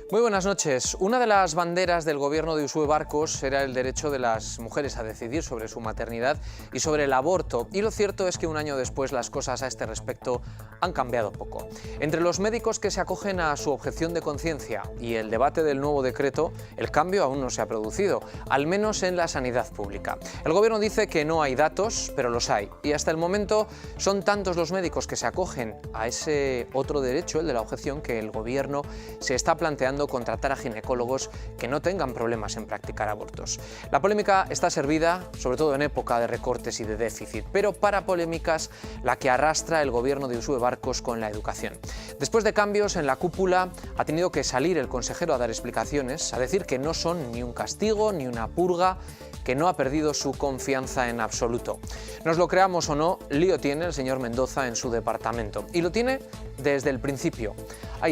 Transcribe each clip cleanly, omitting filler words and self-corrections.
Muy buenas noches. Una de las banderas del gobierno de Uxue Barkos era el derecho de las mujeres a decidir sobre su maternidad y sobre el aborto. Y lo cierto es que un año después las cosas a este respecto han cambiado poco. Entre los médicos que se acogen a su objeción de conciencia y el debate del nuevo decreto, el cambio aún no se ha producido, al menos en la sanidad pública. El gobierno dice que no hay datos, pero los hay. Y hasta el momento son tantos los médicos que se acogen a ese otro derecho, el de la objeción, que el gobierno se está planteando contratar a ginecólogos que no tengan problemas en practicar abortos. La polémica está servida, sobre todo en época de recortes y de déficit, pero para polémicas la que arrastra el gobierno de Uxue Barkos con la educación. Después de cambios en la cúpula, ha tenido que salir el consejero a dar explicaciones, a decir que no son ni un castigo ni una purga, que no ha perdido su confianza en absoluto. Nos lo creamos o no, lío tiene el señor Mendoza en su departamento. Y lo tiene desde el principio.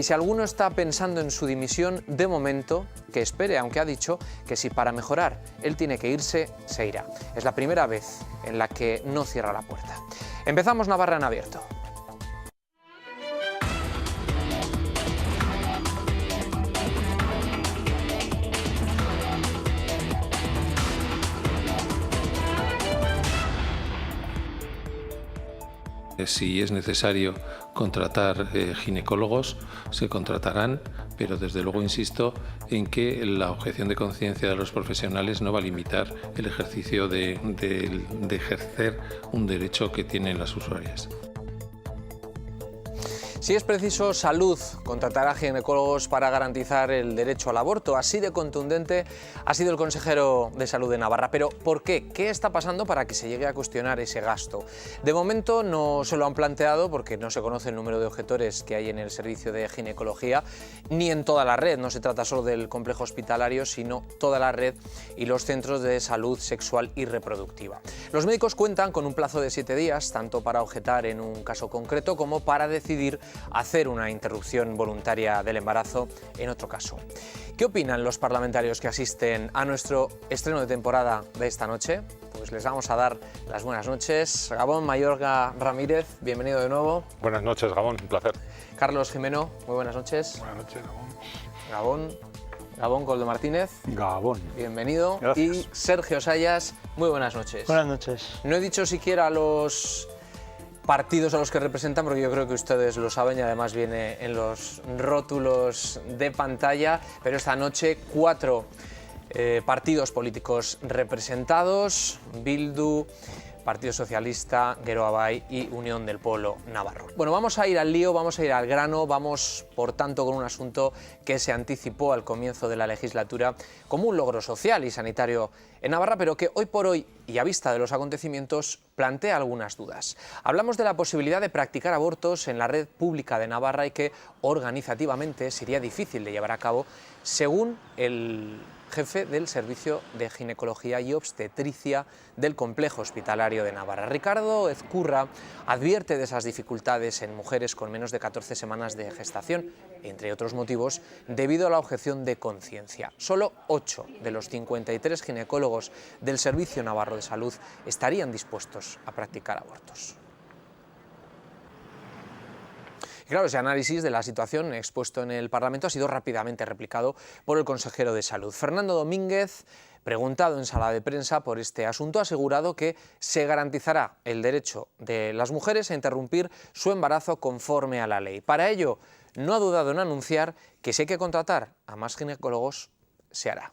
Si alguno está pensando en su dimisión, de momento, que espere, aunque ha dicho que si para mejorar él tiene que irse, se irá. Es la primera vez en la que no cierra la puerta. Empezamos Navarra en abierto. Si es necesario contratar ginecólogos, se contratarán, pero desde luego insisto en que la objeción de conciencia de los profesionales no va a limitar el ejercicio de ejercer un derecho que tienen las usuarias. Si es preciso salud, contratar a ginecólogos para garantizar el derecho al aborto. Así de contundente ha sido el consejero de Salud de Navarra. Pero ¿por qué? ¿Qué está pasando para que se llegue a cuestionar ese gasto? De momento no se lo han planteado porque no se conoce el número de objetores que hay en el servicio de ginecología, ni en toda la red. No se trata solo del complejo hospitalario, sino toda la red y los centros de salud sexual y reproductiva. Los médicos cuentan con un plazo de 7 días, tanto para objetar en un caso concreto como para decidir hacer una interrupción voluntaria del embarazo en otro caso. ¿Qué opinan los parlamentarios que asisten a nuestro estreno de temporada de esta noche? Pues les vamos a dar las buenas noches. Gabón Mayorga Ramírez, bienvenido de nuevo. Buenas noches, Gabón, un placer. Carlos Jimeno, muy buenas noches. Buenas noches, Gabón. Gabón Goldo Martínez. Gabón. Bienvenido. Gracias. Y Sergio Sayas, muy buenas noches. Buenas noches. No he dicho siquiera los partidos a los que representan, porque yo creo que ustedes lo saben y además viene en los rótulos de pantalla, pero esta noche 4 partidos políticos representados: Bildu, Partido Socialista, Geroa Bai y Unión del Pueblo Navarro. Bueno, vamos a ir al lío, vamos a ir al grano, vamos por tanto con un asunto que se anticipó al comienzo de la legislatura como un logro social y sanitario en Navarra, pero que hoy por hoy, y a vista de los acontecimientos, plantea algunas dudas. Hablamos de la posibilidad de practicar abortos en la red pública de Navarra y que organizativamente sería difícil de llevar a cabo, según el jefe del Servicio de Ginecología y Obstetricia del Complejo Hospitalario de Navarra. Ricardo Ezcurra advierte de esas dificultades en mujeres con menos de 14 semanas de gestación, entre otros motivos, debido a la objeción de conciencia. Solo 8 de los 53 ginecólogos del Servicio Navarro de Salud estarían dispuestos a practicar abortos. Y claro, ese análisis de la situación expuesto en el Parlamento ha sido rápidamente replicado por el consejero de Salud. Fernando Domínguez, preguntado en sala de prensa por este asunto, ha asegurado que se garantizará el derecho de las mujeres a interrumpir su embarazo conforme a la ley. Para ello, no ha dudado en anunciar que si hay que contratar a más ginecólogos, se hará.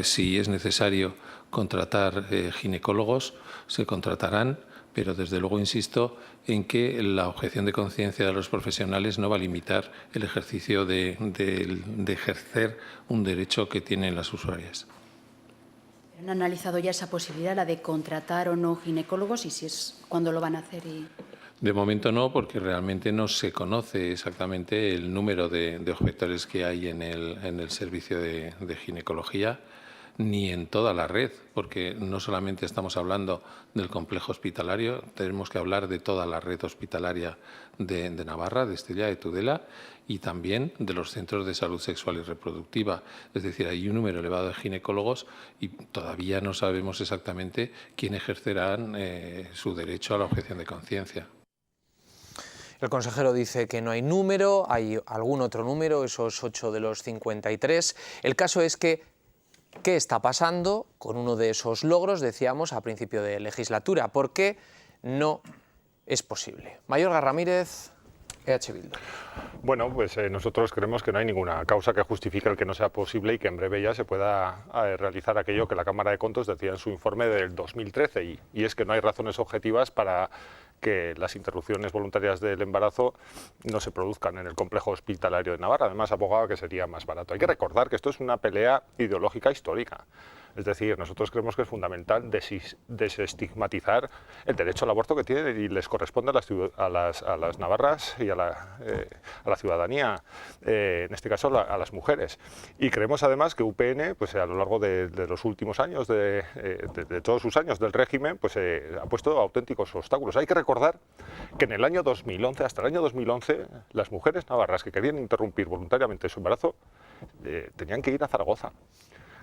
Si es necesario contratar ginecólogos, se contratarán, pero desde luego insisto en que la objeción de conciencia de los profesionales no va a limitar el ejercicio de ejercer un derecho que tienen las usuarias. ¿Han analizado ya esa posibilidad, la de contratar o no ginecólogos, y si es cuándo lo van a hacer? De momento no, porque realmente no se conoce exactamente el número de objetores que hay en el servicio de ginecología, ni en toda la red, porque no solamente estamos hablando del complejo hospitalario, tenemos que hablar de toda la red hospitalaria de Navarra, de Estella, de Tudela, y también de los centros de salud sexual y reproductiva. Es decir, hay un número elevado de ginecólogos y todavía no sabemos exactamente quién ejercerán su derecho a la objeción de conciencia. El consejero dice que no hay número, hay algún otro número, esos 8 de los 53. El caso es que, ¿qué está pasando con uno de esos logros, decíamos, a principio de legislatura? ¿Por qué no es posible? Mayorga Ramírez, EH Bildu. Bueno, pues nosotros creemos que no hay ninguna causa que justifique el que no sea posible y que en breve ya se pueda realizar aquello que la Cámara de Contos decía en su informe del 2013, y es que no hay razones objetivas para que las interrupciones voluntarias del embarazo no se produzcan en el complejo hospitalario de Navarra. Además, abogaba que sería más barato. Hay que recordar que esto es una pelea ideológica histórica. Es decir, nosotros creemos que es fundamental desestigmatizar el derecho al aborto que tienen y les corresponde a las navarras y a la ciudadanía, en este caso a las mujeres. Y creemos además que UPN, pues a lo largo de los últimos años, de todos sus años del régimen, pues ha puesto auténticos obstáculos. Hay que recordar que en el año 2011, hasta el año 2011, las mujeres navarras que querían interrumpir voluntariamente su embarazo tenían que ir a Zaragoza,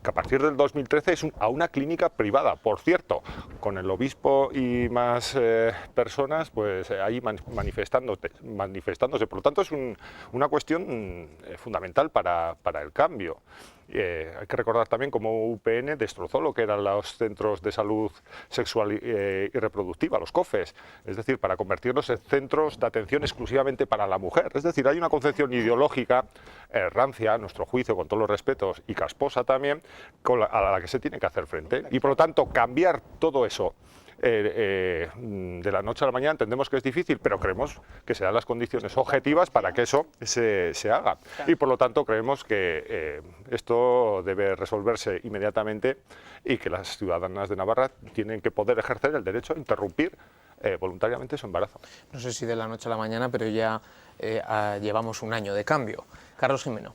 que a partir del 2013 es a una clínica privada, por cierto, con el obispo y más personas pues ahí manifestándose. Por lo tanto, es una cuestión fundamental para el cambio. Hay que recordar también cómo UPN destrozó lo que eran los centros de salud sexual y reproductiva, los COFES, es decir, para convertirlos en centros de atención exclusivamente para la mujer. Es decir, hay una concepción ideológica rancia, a nuestro juicio, con todos los respetos, y casposa también, a la que se tiene que hacer frente. Y por lo tanto, cambiar todo eso de la noche a la mañana entendemos que es difícil, pero creemos que se dan las condiciones objetivas para que eso se haga. Y por lo tanto creemos que esto debe resolverse inmediatamente y que las ciudadanas de Navarra tienen que poder ejercer el derecho a interrumpir voluntariamente su embarazo. No sé si de la noche a la mañana, pero ya llevamos un año de cambio. Carlos Jimeno.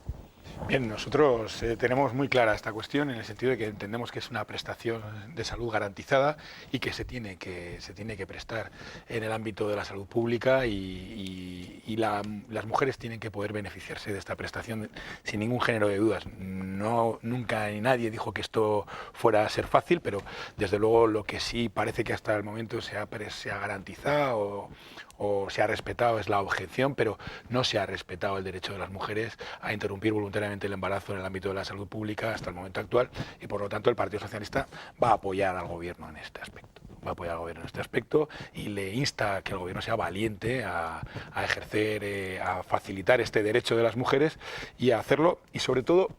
Bien, nosotros tenemos muy clara esta cuestión en el sentido de que entendemos que es una prestación de salud garantizada y que se tiene que prestar en el ámbito de la salud pública y las mujeres tienen que poder beneficiarse de esta prestación sin ningún género de dudas. Nunca ni nadie dijo que esto fuera a ser fácil, pero desde luego lo que sí parece que hasta el momento se ha garantizado o se ha respetado es la objeción, pero no se ha respetado el derecho de las mujeres a interrumpir voluntariamente el embarazo en el ámbito de la salud pública hasta el momento actual, y por lo tanto el Partido Socialista va a apoyar al Gobierno en este aspecto. Va a apoyar al Gobierno en este aspecto y le insta a que el Gobierno sea valiente a ejercer, a facilitar este derecho de las mujeres y a hacerlo, y sobre todo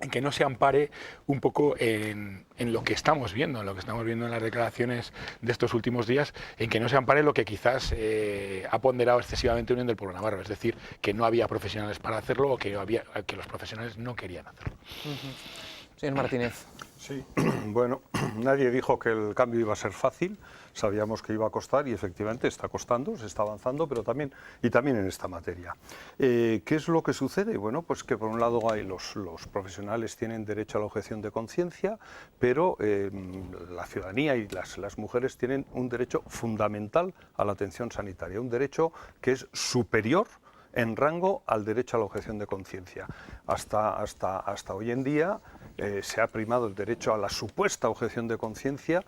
en que no se ampare un poco en lo que estamos viendo, en las declaraciones de estos últimos días, en que no se ampare lo que quizás ha ponderado excesivamente Unión del Pueblo Navarro, es decir, que no había profesionales para hacerlo o que los profesionales no querían hacerlo. Señor Martínez. Sí, bueno, nadie dijo que el cambio iba a ser fácil, sabíamos que iba a costar y efectivamente está costando, se está avanzando, pero también en esta materia. ¿Qué es lo que sucede? Bueno, pues que por un lado hay los profesionales tienen derecho a la objeción de conciencia, pero la ciudadanía y las mujeres tienen un derecho fundamental a la atención sanitaria, un derecho que es superior en rango al derecho a la objeción de conciencia. Hasta hoy en día se ha primado el derecho a la supuesta objeción de conciencia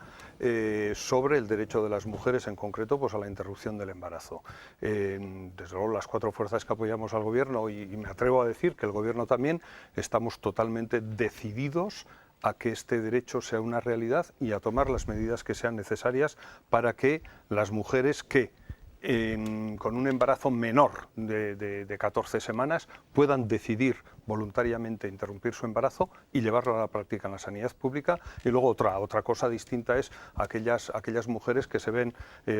sobre el derecho de las mujeres, en concreto pues a la interrupción del embarazo. Desde luego las cuatro fuerzas que apoyamos al Gobierno, y me atrevo a decir que el Gobierno también, estamos totalmente decididos a que este derecho sea una realidad y a tomar las medidas que sean necesarias para que las mujeres que con un embarazo menor de 14 semanas puedan decidir voluntariamente interrumpir su embarazo y llevarlo a la práctica en la sanidad pública. Y luego otra cosa distinta es aquellas mujeres que se ven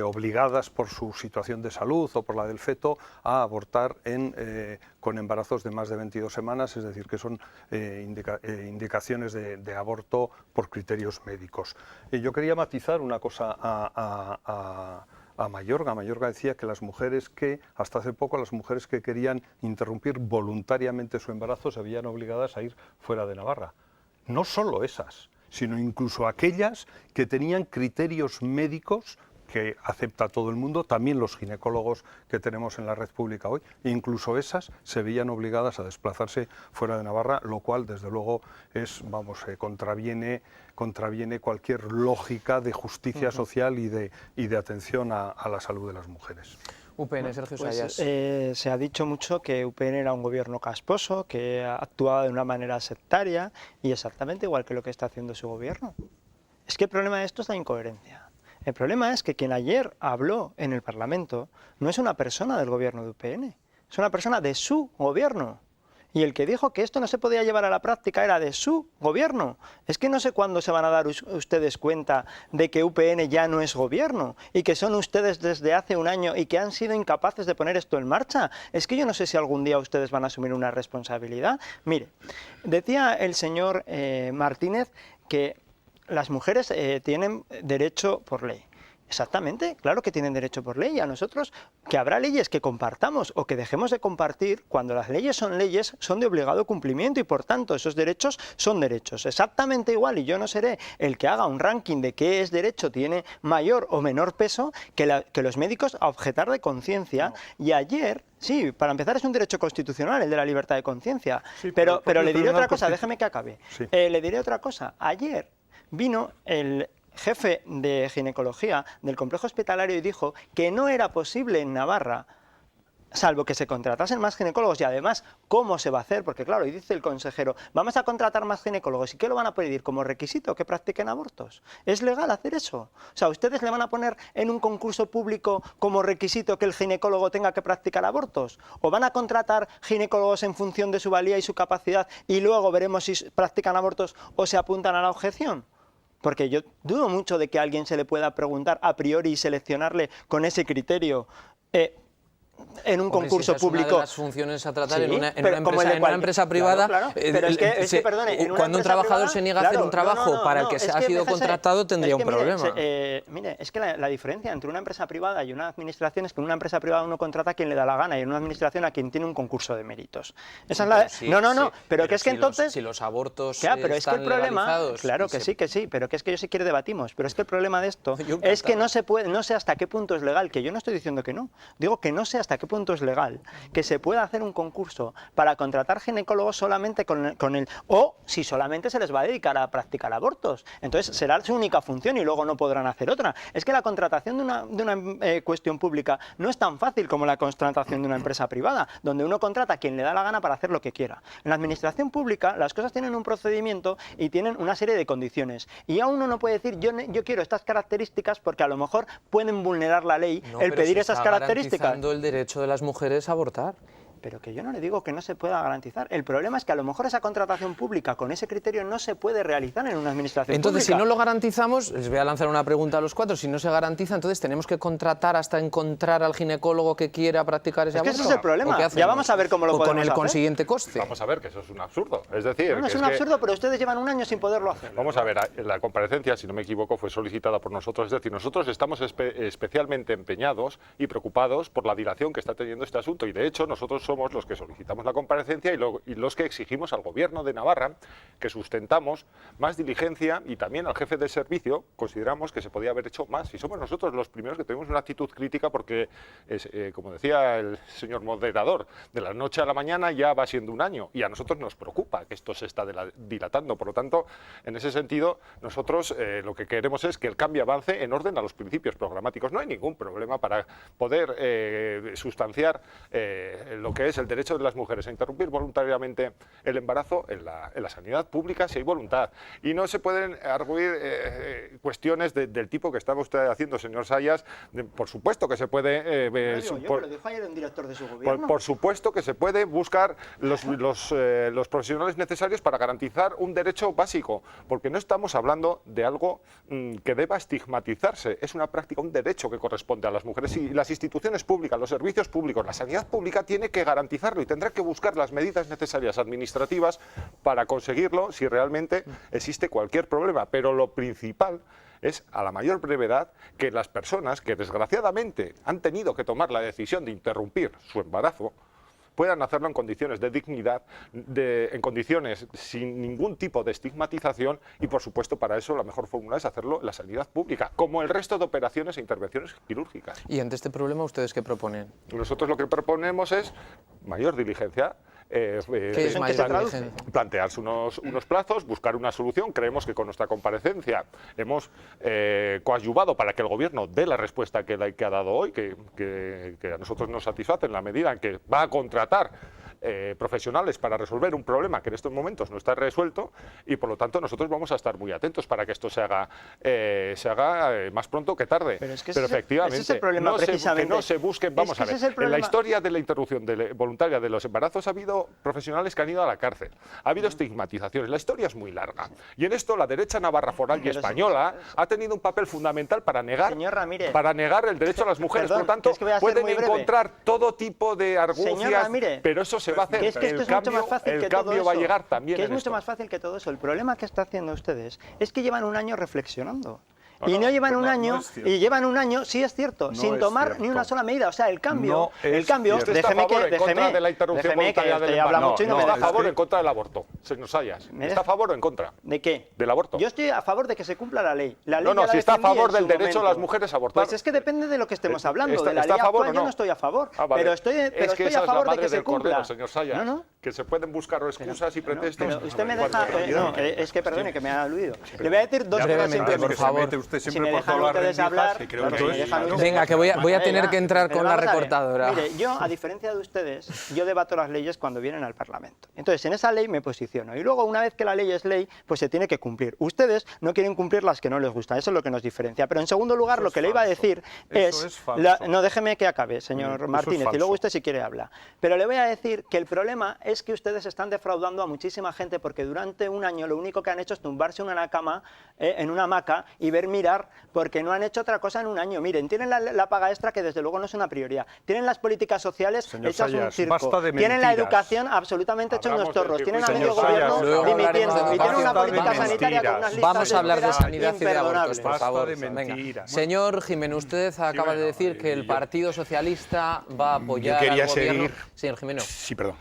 obligadas por su situación de salud o por la del feto a abortar con embarazos de más de 22 semanas, es decir, que son indicaciones de aborto por criterios médicos. Yo quería matizar una cosa a Mayorga. Mayorga decía que hasta hace poco, las mujeres que querían interrumpir voluntariamente su embarazo se veían obligadas a ir fuera de Navarra. No solo esas, sino incluso aquellas que tenían criterios médicos que acepta todo el mundo, también los ginecólogos que tenemos en la red pública hoy, incluso esas se veían obligadas a desplazarse fuera de Navarra, lo cual desde luego contraviene cualquier lógica de justicia social y de atención a la salud de las mujeres. UPN, Sergio Sayas. Se ha dicho mucho que UPN era un gobierno casposo, que actuaba de una manera sectaria, y exactamente igual que lo que está haciendo su gobierno. Es que el problema de esto es la incoherencia. El problema es que quien ayer habló en el Parlamento no es una persona del gobierno de UPN, es una persona de su gobierno. Y el que dijo que esto no se podía llevar a la práctica era de su gobierno. Es que no sé cuándo se van a dar ustedes cuenta de que UPN ya no es gobierno y que son ustedes desde hace un año y que han sido incapaces de poner esto en marcha. Es que yo no sé si algún día ustedes van a asumir una responsabilidad. Mire, decía el señor Martínez que las mujeres tienen derecho por ley. Exactamente, claro que tienen derecho por ley. A nosotros, que habrá leyes que compartamos o que dejemos de compartir, cuando las leyes, son de obligado cumplimiento y por tanto esos derechos son derechos. Exactamente igual, y yo no seré el que haga un ranking de qué es derecho, tiene mayor o menor peso que los médicos a objetar de conciencia. No. Y ayer... Sí, para empezar es un derecho constitucional, el de la libertad de conciencia. Sí, pero le diré otra cosa, déjeme que acabe. Sí. Le diré otra cosa. Ayer vino el jefe de ginecología del complejo hospitalario y dijo que no era posible en Navarra, salvo que se contratasen más ginecólogos, y además, ¿cómo se va a hacer? Porque claro, y dice el consejero, vamos a contratar más ginecólogos, ¿y qué lo van a pedir como requisito? Que practiquen abortos. ¿Es legal hacer eso? O sea, ¿ustedes le van a poner en un concurso público como requisito que el ginecólogo tenga que practicar abortos? ¿O van a contratar ginecólogos en función de su valía y su capacidad y luego veremos si practican abortos o se apuntan a la objeción? Porque yo dudo mucho de que a alguien se le pueda preguntar a priori y seleccionarle con ese criterio en un concurso público. Una de las funciones a tratar, sí, en una empresa privada. Claro. Pero es que, perdone, cuando un trabajador se niega a hacer un trabajo para el que ha sido contratado, tendría un problema. Mire, es que la diferencia entre una empresa privada y una administración es que en una empresa privada uno contrata a quien le da la gana y en una administración a quien tiene un concurso de méritos. Esa es la... Sí, pero que es que entonces... Si los abortos pero es que el problema... Claro que sí, pero que es que yo si quiere debatimos. Pero es que el problema de esto es que no se puede, no sé hasta qué punto es legal, que yo no estoy diciendo que no. Digo que no sé hasta qué punto es legal que se pueda hacer un concurso para contratar ginecólogos solamente con el o si solamente se les va a dedicar a practicar abortos. Entonces será su única función y luego no podrán hacer otra. Es que la contratación de una cuestión pública no es tan fácil como la contratación de una empresa privada, donde uno contrata a quien le da la gana para hacer lo que quiera. En la administración pública las cosas tienen un procedimiento y tienen una serie de condiciones. Y a uno no puede decir yo quiero estas características porque a lo mejor pueden vulnerar la ley el pedir esas características. Garantizando el derecho de las mujeres a abortar. Pero que yo no le digo que no se pueda garantizar. El problema es que a lo mejor esa contratación pública con ese criterio no se puede realizar en una administración entonces, pública. Si no lo garantizamos, les voy a lanzar una pregunta a los cuatro, si no se garantiza, entonces tenemos que contratar hasta encontrar al ginecólogo que quiera practicar ese aborto. Es que ese es el problema. Ya vamos a ver cómo lo podemos hacer. Con el consiguiente coste. Vamos a ver que eso es un absurdo. Es decir, no es un absurdo, pero ustedes llevan un año sin poderlo hacer. Vamos a ver, la comparecencia, si no me equivoco, fue solicitada por nosotros. Es decir, nosotros estamos especialmente empeñados y preocupados por la dilación que está teniendo este asunto. Y de hecho, nosotros somos los que solicitamos la comparecencia y los que exigimos al gobierno de Navarra que sustentamos más diligencia, y también al jefe de servicio consideramos que se podía haber hecho más. Y somos nosotros los primeros que tenemos una actitud crítica porque, como decía el señor moderador, de la noche a la mañana ya va siendo un año y a nosotros nos preocupa que esto se está dilatando. Por lo tanto, en ese sentido, nosotros lo que queremos es que el cambio avance en orden a los principios programáticos. No hay ningún problema para poder sustanciar lo que es el derecho de las mujeres a interrumpir voluntariamente el embarazo en la sanidad pública si hay voluntad. Y no se pueden arguir cuestiones del tipo que estaba usted haciendo, señor Sayas. Por supuesto que se puede... lo dijo ayer un director de su gobierno. Por supuesto que se puede buscar los profesionales necesarios para garantizar un derecho básico, porque no estamos hablando de algo que deba estigmatizarse. Es una práctica, un derecho que corresponde a las mujeres, y las instituciones públicas, los servicios públicos, la sanidad pública tiene que garantizarlo y tendrá que buscar las medidas necesarias administrativas para conseguirlo si realmente existe cualquier problema. Pero lo principal es, a la mayor brevedad, que las personas que desgraciadamente han tenido que tomar la decisión de interrumpir su embarazo puedan hacerlo en condiciones de dignidad, en condiciones sin ningún tipo de estigmatización, y por supuesto para eso la mejor fórmula es hacerlo en la sanidad pública, como el resto de operaciones e intervenciones quirúrgicas. ¿Y ante este problema ustedes qué proponen? Nosotros lo que proponemos es mayor diligencia es mayor negligencia? plantearse unos plazos, buscar una solución. Creemos que con nuestra comparecencia hemos coadyuvado para que el Gobierno dé la respuesta que ha dado hoy, que a nosotros nos satisface en la medida en que va a contratar profesionales para resolver un problema que en estos momentos no está resuelto, y por lo tanto nosotros vamos a estar muy atentos para que esto se haga más pronto que tarde. Pero es que efectivamente, ese es el problema, precisamente. que no se busquen, vamos a ver, en la historia de la interrupción voluntaria de los embarazos ha habido profesionales que han ido a la cárcel, ha habido estigmatizaciones, la historia es muy larga, y en esto la derecha navarra foral y española ha tenido un papel fundamental para negar el derecho a las mujeres. Perdón, por lo tanto, pueden muy breve. encontrar todo tipo de argucias, pero eso se va a hacer. Es que esto es mucho más fácil que todo eso. Va a llegar también que es en mucho esto. más fácil que todo eso. El problema que está haciendo ustedes es que llevan un año reflexionando. Y no llevan un año, y llevan un año, sí es cierto, sin tomar ni una sola medida. O sea, el cambio, déjeme que habla mucho y no me está deja. a favor o en contra del aborto, señor Sayas. ¿Está a favor o en contra? ¿De qué? Del aborto. Yo estoy a favor de que se cumpla la ley. La ley No, ya la si está a defendí favor en del su derecho de momento. las mujeres a abortar. Pues es que depende de lo que estemos hablando. De la ¿Está ley a favor actual o no? yo no estoy a favor. Ah, vale. Pero estoy es que a favor de que se cumpla. Cordero, señor Sayas, que se pueden buscar excusas y pretextos. Pero usted me deja... es que perdone, que me ha aludido. Le voy a decir dos cosas simplemente. por favor. Si me dejan ustedes hablar... Venga, que voy a tener que entrar con la recortadora. Mire, yo, a diferencia de ustedes, yo debato las leyes cuando vienen al Parlamento. Entonces, en esa ley me posiciono. Y luego, una vez que la ley es ley, pues se tiene que cumplir. Ustedes no quieren cumplir las que no les gustan. Eso es lo que nos diferencia. Pero, en segundo lugar, lo que le iba a decir es... No, déjeme que acabe, señor Martínez, y luego usted, si quiere, habla. Pero le voy a decir que el problema es que ustedes están defraudando a muchísima gente, porque durante un año lo único que han hecho es tumbarse en una cama, en una hamaca, y ver mirar, porque no han hecho otra cosa en un año. Miren, tienen la paga extra, que desde luego no es una prioridad. Tienen las políticas sociales hechas un circo. Tienen la educación absolutamente hecha unos torros. Tienen a medio gobierno dimitiendo. Y tienen una política sanitaria con unas listas Vamos a hablar de sanidad y de abortos, por favor. Venga. Señor Gimeno, usted acaba de decir que el Partido Socialista va a apoyar al gobierno. Señor Gimeno. Sí, perdón.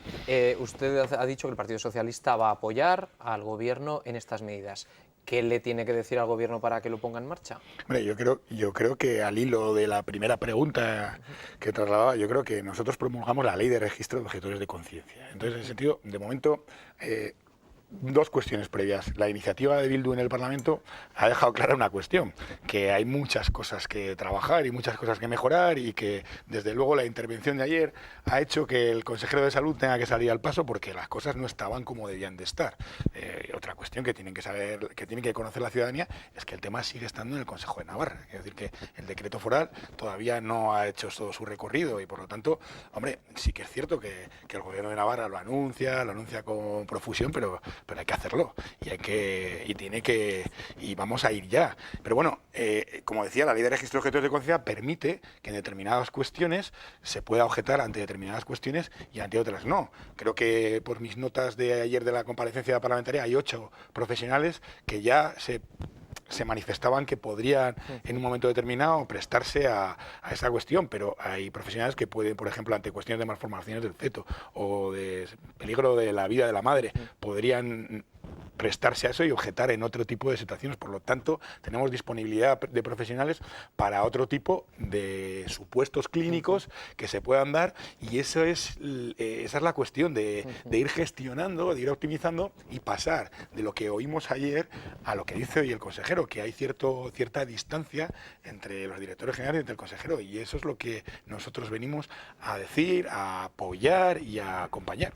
Usted ha dicho que el Partido Socialista va a apoyar al gobierno en estas medidas. ¿Qué le tiene que decir al gobierno para que lo ponga en marcha? Hombre, yo creo que al hilo de la primera pregunta que trasladaba, yo creo que nosotros promulgamos la ley de registro de objetores de conciencia. Entonces, en ese sentido, de momento, dos cuestiones previas. La iniciativa de Bildu en el Parlamento ha dejado clara una cuestión, que hay muchas cosas que trabajar y muchas cosas que mejorar, y que desde luego la intervención de ayer ha hecho que el consejero de Salud tenga que salir al paso porque las cosas no estaban como debían de estar. Otra cuestión que tienen que saber, que tiene que conocer la ciudadanía, es que el tema sigue estando en el Consejo de Navarra. Es decir, que el decreto foral todavía no ha hecho todo su recorrido, y por lo tanto, hombre, sí que es cierto que el gobierno de Navarra lo anuncia con profusión, pero hay que hacerlo, y vamos a ir ya. Pero bueno, como decía, la ley de registro de objetores de conciencia permite que en determinadas cuestiones se pueda objetar ante determinadas cuestiones y ante otras no. Creo que por mis notas de ayer de la comparecencia parlamentaria hay 8 profesionales que ya se manifestaban que podrían en un momento determinado prestarse a esa cuestión, pero hay profesionales que pueden, por ejemplo, ante cuestiones de malformaciones del feto o de peligro de la vida de la madre, podrían prestarse a eso y objetar en otro tipo de situaciones. Por lo tanto, tenemos disponibilidad de profesionales para otro tipo de supuestos clínicos que se puedan dar, y esa es la cuestión de ir gestionando, de ir optimizando y pasar de lo que oímos ayer a lo que dice hoy el consejero, que hay cierta distancia entre los directores generales y entre el consejero, y eso es lo que nosotros venimos a decir, a apoyar y a acompañar.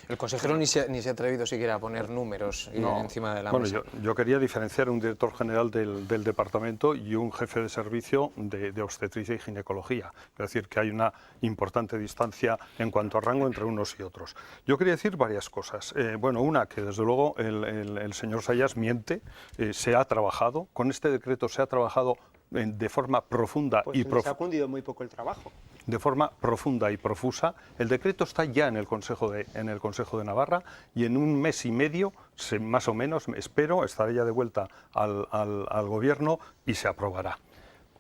El consejero ni se ha atrevido siquiera a poner números encima de la mesa. Yo quería diferenciar un director general del departamento y un jefe de servicio de obstetricia y ginecología. Es decir, que hay una importante distancia en cuanto a rango entre unos y otros. Yo quería decir varias cosas. Una, que desde luego el señor Sayas miente. Se ha trabajado, con este decreto se ha trabajado de forma profunda y profusa. Se ha cundido muy poco el trabajo. De forma profunda y profusa. El decreto está ya en el Consejo de Navarra, y en un mes y medio, más o menos, espero, estará ya de vuelta al Gobierno y se aprobará.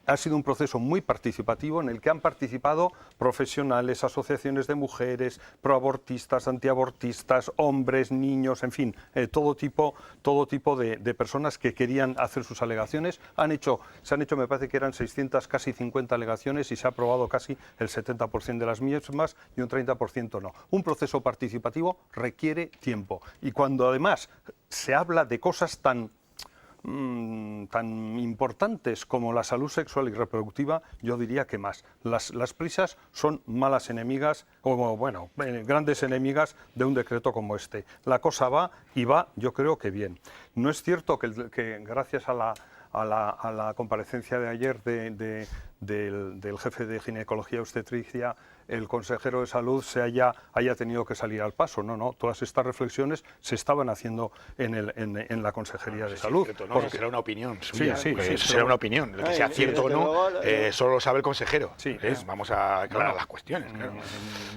ha sido un proceso muy participativo en el que han participado profesionales, asociaciones de mujeres, proabortistas, antiabortistas, hombres, niños, en fin, todo tipo de personas que querían hacer sus alegaciones. Se han hecho, me parece que eran 600, casi 50 alegaciones y se ha aprobado casi el 70% de las mismas y un 30% no. Un proceso participativo requiere tiempo y cuando además se habla de cosas tan importantes como la salud sexual y reproductiva, yo diría que más. Las prisas son malas enemigas, grandes enemigas de un decreto como este. La cosa va y va, yo creo que bien. No es cierto que gracias a la comparecencia de ayer del jefe de ginecología y obstetricia, el consejero de salud haya tenido que salir al paso. No, todas estas reflexiones se estaban haciendo en la Consejería de Salud. Cierto, porque será una opinión suya, sí, será una opinión. Lo que sea cierto o no, solo lo sabe el consejero. Sí, vamos a aclarar las cuestiones. Claro.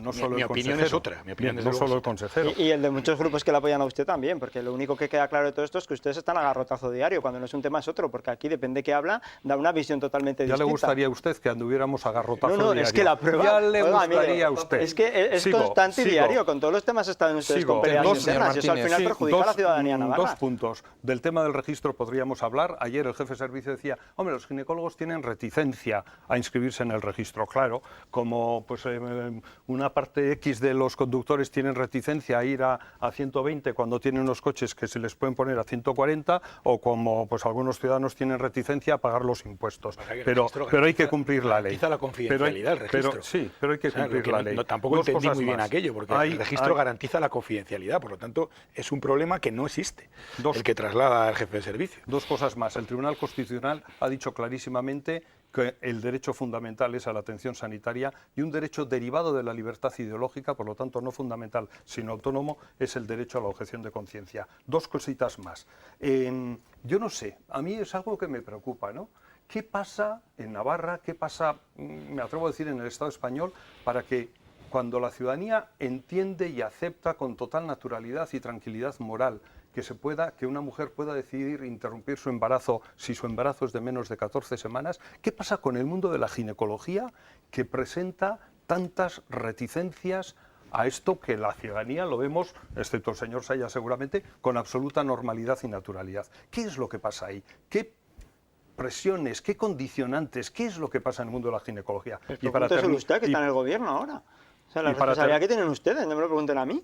No solo mi el opinión consejero, es otra. Mi opinión no solo el consejero. Y el de muchos grupos que le apoyan a usted también, porque lo único que queda claro de todo esto es que ustedes están a garrotazo diario, cuando no es un tema es otro, porque aquí depende qué habla, da una visión totalmente distinta. Ya le gustaría a usted que anduviéramos a garrotazo diario. No, es que la prueba... Ya le gustaría a usted. Es que es constante y diario, con todos los temas están ustedes con peleas internas, y eso al final perjudica a la ciudadanía navarra. Dos puntos. Del tema del registro podríamos hablar. Ayer el jefe de servicio decía, hombre, los ginecólogos tienen reticencia a inscribirse en el registro. Claro, como pues una parte X de los conductores tienen reticencia a ir a 120 cuando tienen unos coches que se les pueden poner a 140, o como pues algunos ciudadanos tienen reticencia a pagar los impuestos. Pero hay que cumplir la ley. Garantiza la confidencialidad el registro. Sí, pero hay que cumplir la ley. Tampoco entendí muy bien aquello, porque el registro garantiza la confidencialidad, por lo tanto es un problema que no existe, el que traslada al jefe de servicio. Dos cosas más. El Tribunal Constitucional ha dicho clarísimamente que el derecho fundamental es a la atención sanitaria y un derecho derivado de la libertad ideológica, por lo tanto no fundamental sino autónomo, es el derecho a la objeción de conciencia. Dos cositas más. Yo no sé, a mí es algo que me preocupa, ¿no? ¿Qué pasa en Navarra, qué pasa, me atrevo a decir, en el Estado español, para que cuando la ciudadanía entiende y acepta con total naturalidad y tranquilidad moral que una mujer pueda decidir interrumpir su embarazo si su embarazo es de menos de 14 semanas, ¿qué pasa con el mundo de la ginecología que presenta tantas reticencias a esto que la ciudadanía lo vemos, excepto el señor Saya seguramente, con absoluta normalidad y naturalidad? ¿Qué es lo que pasa ahí? ¿Qué presiones, qué condicionantes, qué es lo que pasa en el mundo de la ginecología? Y para usted, que está en el gobierno ahora. O sea, la responsabilidad que tienen ustedes, no me lo pregunten a mí.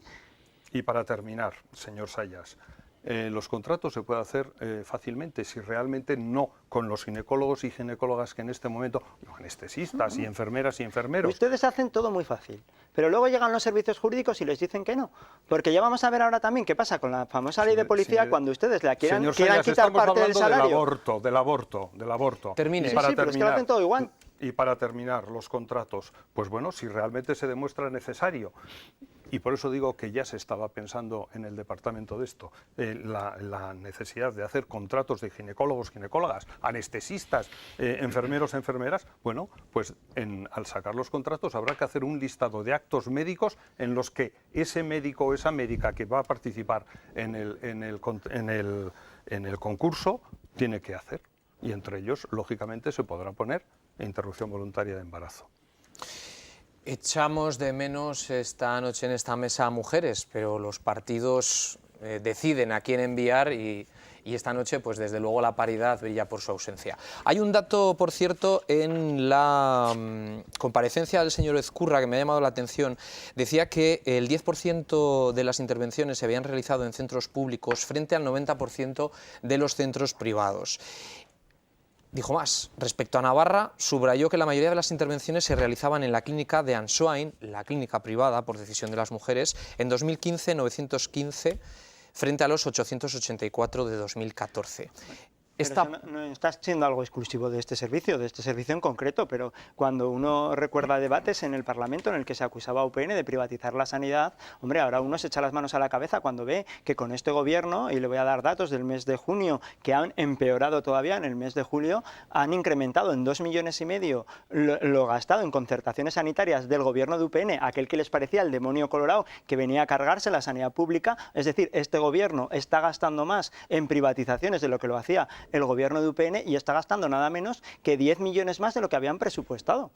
Y para terminar, señor Sayas, los contratos se pueden hacer fácilmente si realmente no con los ginecólogos y ginecólogas que en este momento, los anestesistas y enfermeras y enfermeros. Ustedes hacen todo muy fácil, pero luego llegan los servicios jurídicos y les dicen que no. Porque ya vamos a ver ahora también qué pasa con la famosa ley de policía cuando ustedes la quieran quitar parte del salario. Del aborto. Termine. Sí, pero es que lo hacen todo igual. Y para terminar, los contratos, pues bueno, si realmente se demuestra necesario, y por eso digo que ya se estaba pensando en el departamento de esto, la necesidad de hacer contratos de ginecólogos, ginecólogas, anestesistas, enfermeros, enfermeras, bueno, pues al sacar los contratos habrá que hacer un listado de actos médicos en los que ese médico o esa médica que va a participar en el concurso tiene que hacer. Y entre ellos, lógicamente, se podrá poner interrupción voluntaria de embarazo. Echamos de menos esta noche en esta mesa a mujeres, pero los partidos deciden a quién enviar y esta noche, pues desde luego la paridad brilla por su ausencia. Hay un dato, por cierto, en la comparecencia del señor Ezcurra que me ha llamado la atención. Decía que el 10% de las intervenciones se habían realizado en centros públicos frente al 90% de los centros privados. Dijo más, respecto a Navarra, subrayó que la mayoría de las intervenciones se realizaban en la clínica de Ansoain, la clínica privada por decisión de las mujeres, en 2015, 915, frente a los 884 de 2014. No está siendo algo exclusivo de este servicio en concreto, pero cuando uno recuerda debates en el Parlamento en el que se acusaba a UPN de privatizar la sanidad, hombre, ahora uno se echa las manos a la cabeza cuando ve que con este gobierno, y le voy a dar datos del mes de junio, que han empeorado todavía en el mes de julio, han incrementado en 2,5 millones lo gastado en concertaciones sanitarias del gobierno de UPN, aquel que les parecía el demonio colorado que venía a cargarse la sanidad pública. Es decir, este gobierno está gastando más en privatizaciones de lo que lo hacía el gobierno de UPN y está gastando nada menos que 10 millones más de lo que habían presupuestado.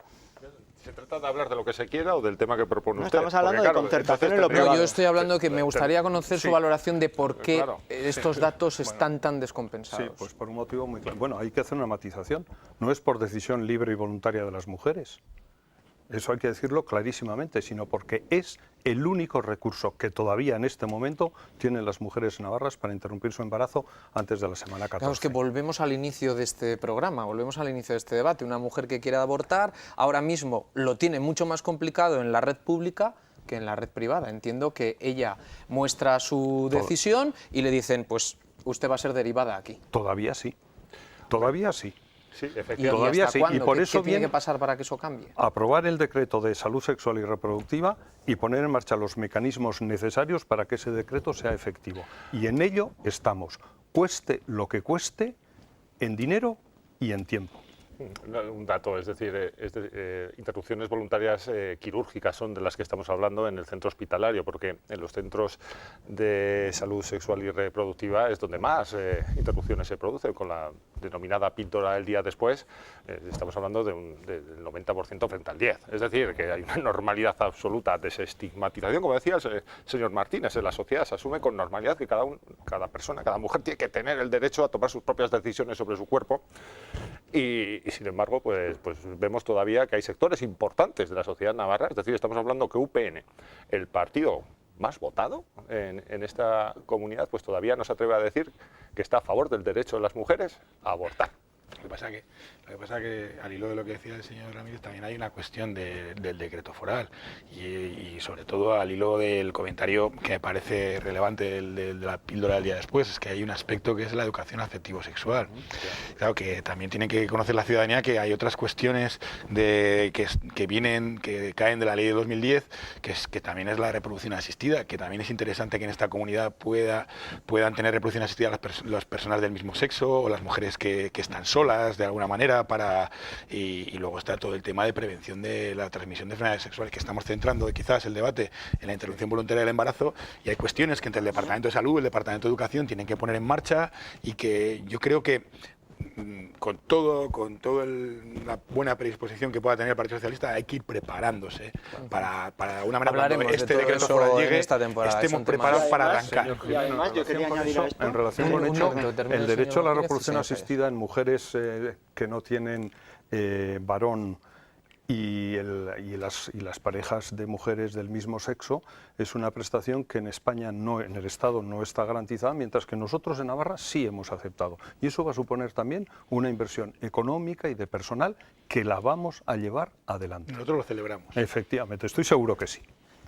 ¿Se trata de hablar de lo que se quiera o del tema que propone No, usted? estamos hablando de concertación en lo No, privado. yo estoy hablando que me gustaría conocer Sí. su valoración de por qué Claro. estos datos están tan descompensados. Sí, pues por un motivo muy claro. Bueno, hay que hacer una matización. No es por decisión libre y voluntaria de las mujeres. Eso hay que decirlo clarísimamente, sino porque es el único recurso que todavía en este momento tienen las mujeres navarras para interrumpir su embarazo antes de la semana 14. Claro, es que volvemos al inicio de este programa, volvemos al inicio de este debate. Una mujer que quiere abortar ahora mismo lo tiene mucho más complicado en la red pública que en la red privada. Entiendo que ella muestra su decisión y le dicen, pues usted va a ser derivada aquí. Todavía sí. Todavía sí. Sí, ¿Y efectivamente. Todavía hasta sí, y cuándo? por ¿Qué eso tiene viene- que pasar para que eso cambie? Aprobar el decreto de salud sexual y reproductiva y poner en marcha los mecanismos necesarios para que ese decreto sea efectivo. Y en ello estamos, cueste lo que cueste, en dinero y en tiempo. Un dato, es decir, interrupciones voluntarias quirúrgicas son de las que estamos hablando en el centro hospitalario, porque en los centros de salud sexual y reproductiva es donde más interrupciones se producen, con la denominada píldora el día después, estamos hablando del 90% frente al 10%. Es decir, que hay una normalidad absoluta, desestigmatización, como decía el señor Martínez, en la sociedad se asume con normalidad que cada persona, cada mujer tiene que tener el derecho a tomar sus propias decisiones sobre su cuerpo. Y sin embargo, pues vemos todavía que hay sectores importantes de la sociedad navarra, es decir, estamos hablando que UPN, el partido más votado en esta comunidad, pues todavía no se atreve a decir que está a favor del derecho de las mujeres a abortar. Lo que pasa que al hilo de lo que decía el señor Ramírez, también hay una cuestión del decreto foral y sobre todo al hilo del comentario que me parece relevante de la píldora del día después, es que hay un aspecto que es la educación afectivo-sexual. Claro, que también tiene que conocer la ciudadanía que hay otras cuestiones que caen de la ley de 2010, que también es la reproducción asistida, que también es interesante que en esta comunidad puedan tener reproducción asistida las personas del mismo sexo o las mujeres que están solas de alguna manera y luego está todo el tema de prevención de la transmisión de enfermedades sexuales, que estamos centrando quizás el debate en la interrupción voluntaria del embarazo, y hay cuestiones que entre el Departamento de Salud y el Departamento de Educación tienen que poner en marcha y que yo creo que con la buena predisposición que pueda tener el Partido Socialista hay que ir preparándose para de alguna manera Hablaremos cuando de este todo decreto eso foral en llegue esta temporada, es estemos un tema- preparados para Además, arrancar. Y además yo quería añadir a esto. En relación con Un ello, momento, termina el el derecho a señor la Martínez, reproducción señor Pérez. asistida en mujeres que no tienen varón y las parejas de mujeres del mismo sexo es una prestación que en España en el Estado no está garantizada, mientras que nosotros en Navarra sí hemos aceptado. Y eso va a suponer también una inversión económica y de personal que la vamos a llevar adelante. Nosotros lo celebramos. Efectivamente, estoy seguro que sí.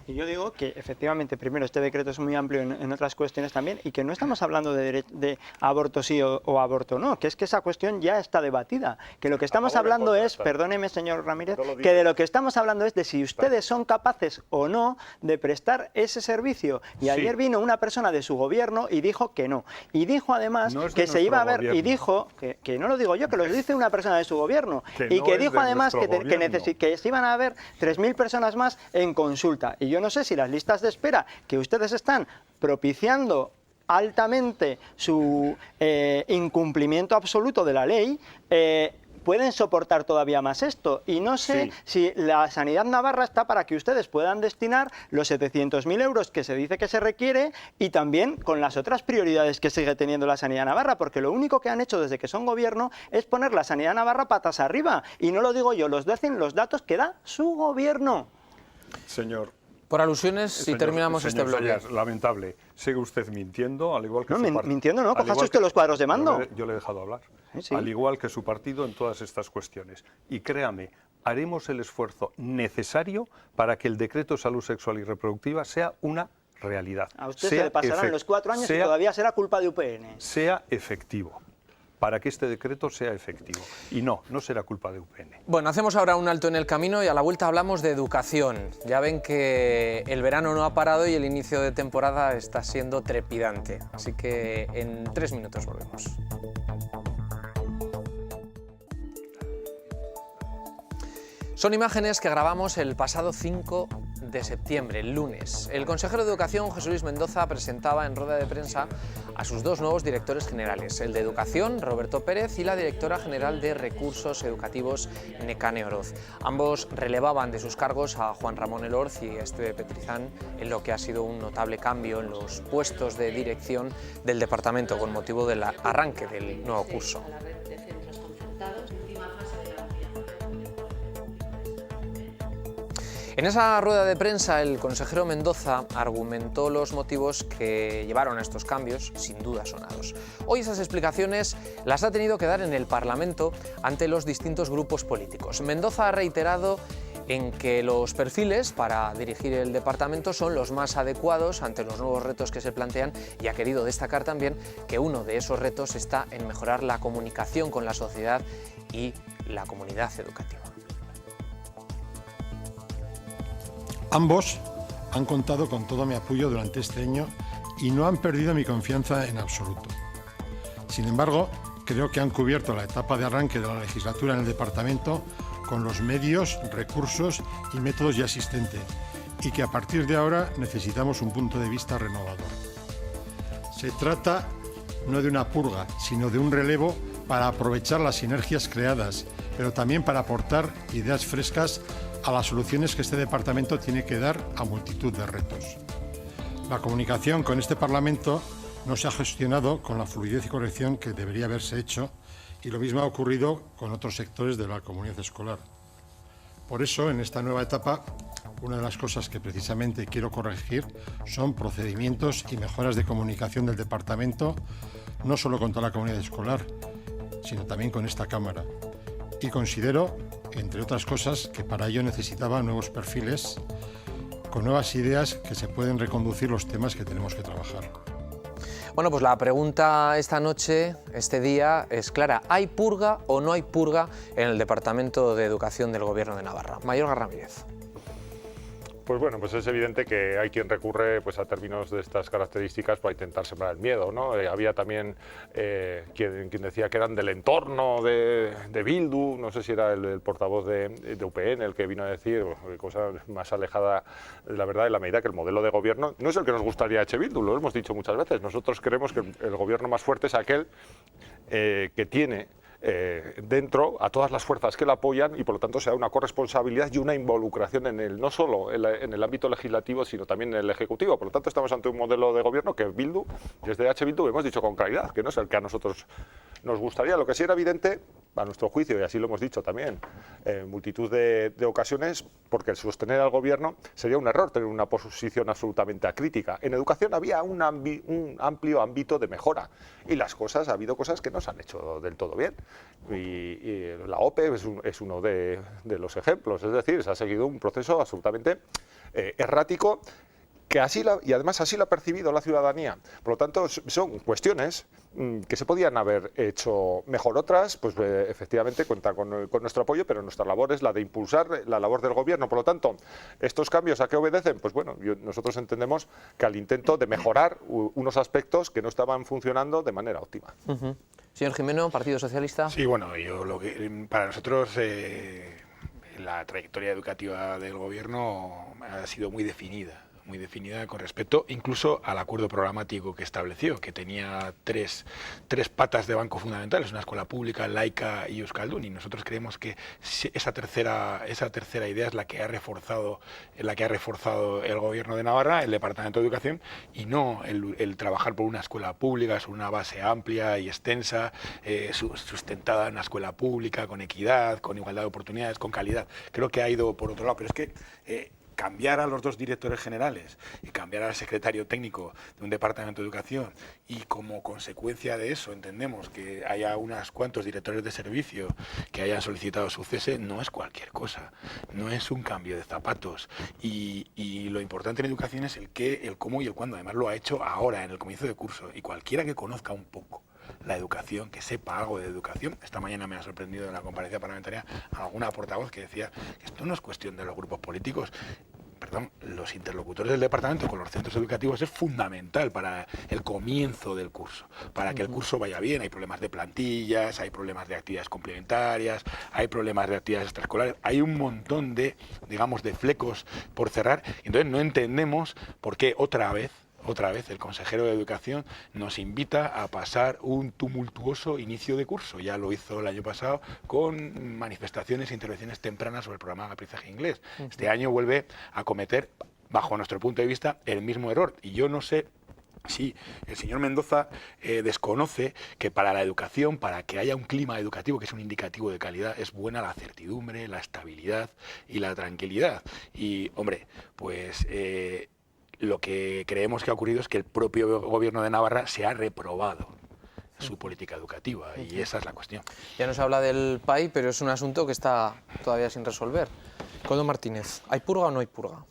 Y yo digo que efectivamente, primero, este decreto es muy amplio en otras cuestiones también y que no estamos hablando de aborto sí o aborto no, que es que esa cuestión ya está debatida. Que lo que estamos favor o en hablando contra, es, está. perdóneme señor Ramírez, Yo lo digo. que de lo que estamos hablando es de si ustedes son capaces o no de prestar ese servicio. Y Sí. ayer vino una persona de su gobierno y dijo que no. Y dijo además No es de que se iba a ver, nuestro y dijo, que no lo digo yo, que lo dice una persona de su gobierno, Que y no que es dijo de además nuestro que gobierno. que se iban a ver 3.000 personas más en consulta. Y yo no sé si las listas de espera que ustedes están propiciando altamente su incumplimiento absoluto de la ley, pueden soportar todavía más esto. Y no sé si la sanidad navarra está para que ustedes puedan destinar los 700.000 euros que se dice que se requiere y también con las otras prioridades que sigue teniendo la sanidad navarra, porque lo único que han hecho desde que son gobierno es poner la sanidad navarra patas arriba. Y no lo digo yo, los dicen los datos que da su gobierno. Señor. Por alusiones, y Señor- terminamos este señor bloque. Sayas, lamentable. Sigue usted mintiendo, al igual que No, su partido. mintiendo no, Al cojase igual usted que- los cuadros de mando. Yo le he dejado hablar. Sí. Al igual que su partido en todas estas cuestiones. Y créame, haremos el esfuerzo necesario para que el decreto de salud sexual y reproductiva sea una realidad. A usted se le pasarán los 4 años y todavía será culpa de UPN. sea efectivo. Para que este decreto sea efectivo. Y no será culpa de UPN. Bueno, hacemos ahora un alto en el camino y a la vuelta hablamos de educación. Ya ven que el verano no ha parado y el inicio de temporada está siendo trepidante. Así que en 3 minutos volvemos. Son imágenes que grabamos el pasado 5 de septiembre, el lunes. El consejero de Educación, José Luis Mendoza, presentaba en rueda de prensa a sus dos nuevos directores generales, el de Educación, Roberto Pérez, y la directora general de Recursos Educativos, Nekane Oroz. Ambos relevaban de sus cargos a Juan Ramón Elorz y Esteve Petrizán, en lo que ha sido un notable cambio en los puestos de dirección del departamento con motivo del arranque del nuevo curso. En esa rueda de prensa, el consejero Mendoza argumentó los motivos que llevaron a estos cambios, sin duda sonados. Hoy esas explicaciones las ha tenido que dar en el Parlamento ante los distintos grupos políticos. Mendoza ha reiterado en que los perfiles para dirigir el departamento son los más adecuados ante los nuevos retos que se plantean, y ha querido destacar también que uno de esos retos está en mejorar la comunicación con la sociedad y la comunidad educativa. Ambos han contado con todo mi apoyo durante este año y no han perdido mi confianza en absoluto. Sin embargo, creo que han cubierto la etapa de arranque de la legislatura en el departamento con los medios, recursos y métodos ya existentes, y que a partir de ahora necesitamos un punto de vista renovador. Se trata no de una purga, sino de un relevo para aprovechar las sinergias creadas, pero también para aportar ideas frescas a las soluciones que este departamento tiene que dar a multitud de retos. La comunicación con este Parlamento no se ha gestionado con la fluidez y corrección que debería haberse hecho, y lo mismo ha ocurrido con otros sectores de la comunidad escolar. Por eso, en esta nueva etapa, una de las cosas que precisamente quiero corregir son procedimientos y mejoras de comunicación del departamento, no solo con toda la comunidad escolar, sino también con esta Cámara. Y considero, entre otras cosas, que para ello necesitaba nuevos perfiles, con nuevas ideas que se pueden reconducir los temas que tenemos que trabajar. Bueno, pues la pregunta esta noche, este día, es clara. ¿Hay purga o no hay purga en el Departamento de Educación del Gobierno de Navarra? Mayor Ramírez. Pues bueno, pues es evidente que hay quien recurre pues a términos de estas características para intentar sembrar el miedo, ¿no? Había también quien decía que eran del entorno de Bildu, no sé si era el portavoz de UPN el que vino a decir cosa más alejada de la verdad, en la medida que el modelo de gobierno no es el que nos gustaría a Bildu, lo hemos dicho muchas veces. Nosotros creemos que el gobierno más fuerte es aquel que tiene dentro a todas las fuerzas que la apoyan, y por lo tanto sea una corresponsabilidad y una involucración no solo en el ámbito legislativo, sino también en el ejecutivo. Por lo tanto, estamos ante un modelo de gobierno que Bildu, desde Bildu hemos dicho con claridad que no es el que a nosotros nos gustaría. Lo que sí era evidente, a nuestro juicio, y así lo hemos dicho también en multitud de ocasiones, porque el sostener al gobierno sería un error tener una posición absolutamente acrítica. En educación había un amplio ámbito de mejora, y ha habido cosas que no se han hecho del todo bien. Y la OPE es uno de los ejemplos, es decir, se ha seguido un proceso absolutamente errático, y además así lo ha percibido la ciudadanía. Por lo tanto, son cuestiones que se podían haber hecho mejor. Otras, pues efectivamente cuentan con nuestro apoyo, pero nuestra labor es la de impulsar la labor del gobierno. Por lo tanto, ¿estos cambios a qué obedecen? Pues bueno, nosotros entendemos que al intento de mejorar unos aspectos que no estaban funcionando de manera óptima. Señor Jimeno, Partido Socialista. Sí, bueno, para nosotros la trayectoria educativa del gobierno ha sido muy definida con respecto incluso al acuerdo programático que estableció, que tenía tres patas de banco fundamentales: una escuela pública, laica y euskaldun. Y nosotros creemos que esa tercera idea es la que ha reforzado el gobierno de Navarra, el Departamento de Educación, y no el trabajar por una escuela pública sobre una base amplia y extensa, sustentada en una escuela pública, con equidad, con igualdad de oportunidades, con calidad. Creo que ha ido por otro lado, pero es que cambiar a los dos directores generales y cambiar al secretario técnico de un departamento de educación, y como consecuencia de eso entendemos que haya unos cuantos directores de servicio que hayan solicitado su cese, no es cualquier cosa, no es un cambio de zapatos, y lo importante en educación es el qué, el cómo y el cuándo. Además lo ha hecho ahora, en el comienzo de curso, y cualquiera que conozca un poco la educación, que sepa algo de educación. Esta mañana me ha sorprendido en la comparecencia parlamentaria alguna portavoz que decía que esto no es cuestión de los grupos políticos. los interlocutores del departamento con los centros educativos es fundamental para el comienzo del curso, para que el curso vaya bien. Hay problemas de plantillas, hay problemas de actividades complementarias, hay problemas de actividades extraescolares, hay un montón de, digamos, de flecos por cerrar. Entonces no entendemos por qué otra vez el consejero de Educación nos invita a pasar un tumultuoso inicio de curso. Ya lo hizo el año pasado con manifestaciones e intervenciones tempranas sobre el programa de aprendizaje de inglés. Este año vuelve a cometer, bajo nuestro punto de vista, el mismo error. Y yo no sé si el señor Mendoza desconoce que para la educación, para que haya un clima educativo que es un indicativo de calidad, es buena la certidumbre, la estabilidad y la tranquilidad. Y, hombre, pues lo que creemos que ha ocurrido es que el propio gobierno de Navarra se ha reprobado su política educativa, y esa es la cuestión. Ya nos habla del PAI, pero es un asunto que está todavía sin resolver. Koldo Martínez, ¿hay purga o no hay purga?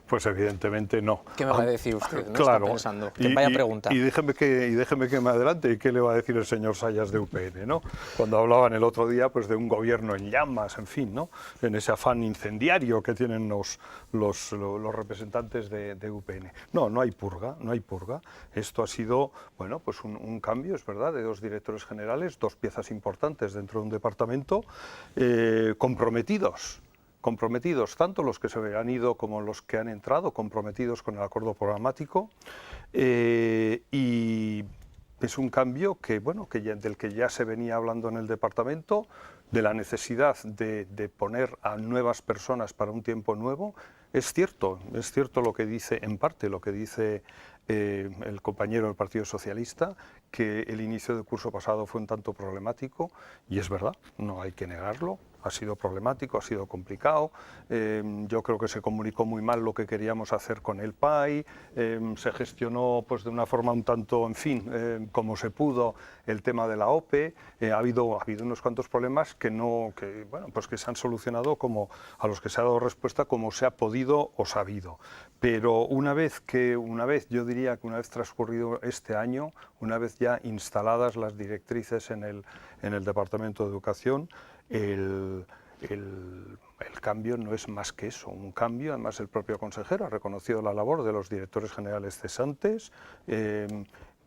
Pues evidentemente no. ¿Qué me va a decir usted? ¿No? Claro. Está pensando. Vaya pregunta. Y déjeme que me adelante. ¿Y qué le va a decir el señor Sayas de UPN, ¿no? Cuando hablaban el otro día, pues, de un gobierno en llamas, en fin, ¿no? En ese afán incendiario que tienen los representantes de UPN. No hay purga, no hay purga. Esto ha sido, bueno, pues un cambio, es verdad, de 2 directores generales, 2 piezas importantes dentro de un departamento, comprometidos, tanto los que se han ido como los que han entrado, comprometidos con el acuerdo programático, y es un cambio que, bueno, del que ya se venía hablando en el departamento, de la necesidad de poner a nuevas personas para un tiempo nuevo. Es cierto lo que dice, en parte, lo que dice el compañero del Partido Socialista, que el inicio del curso pasado fue un tanto problemático, y es verdad, no hay que negarlo. Ha sido problemático, ha sido complicado. Yo creo que se comunicó muy mal lo que queríamos hacer con el PAI, se gestionó, pues, de una forma un tanto, en fin, como se pudo, el tema de la OPE. Ha habido unos cuantos problemas que se han solucionado, como a los que se ha dado respuesta como se ha podido o sabido. Pero una vez transcurrido este año, una vez ya instaladas las directrices en el Departamento de Educación, el cambio no es más que eso, un cambio. Además, el propio consejero ha reconocido la labor de los directores generales cesantes.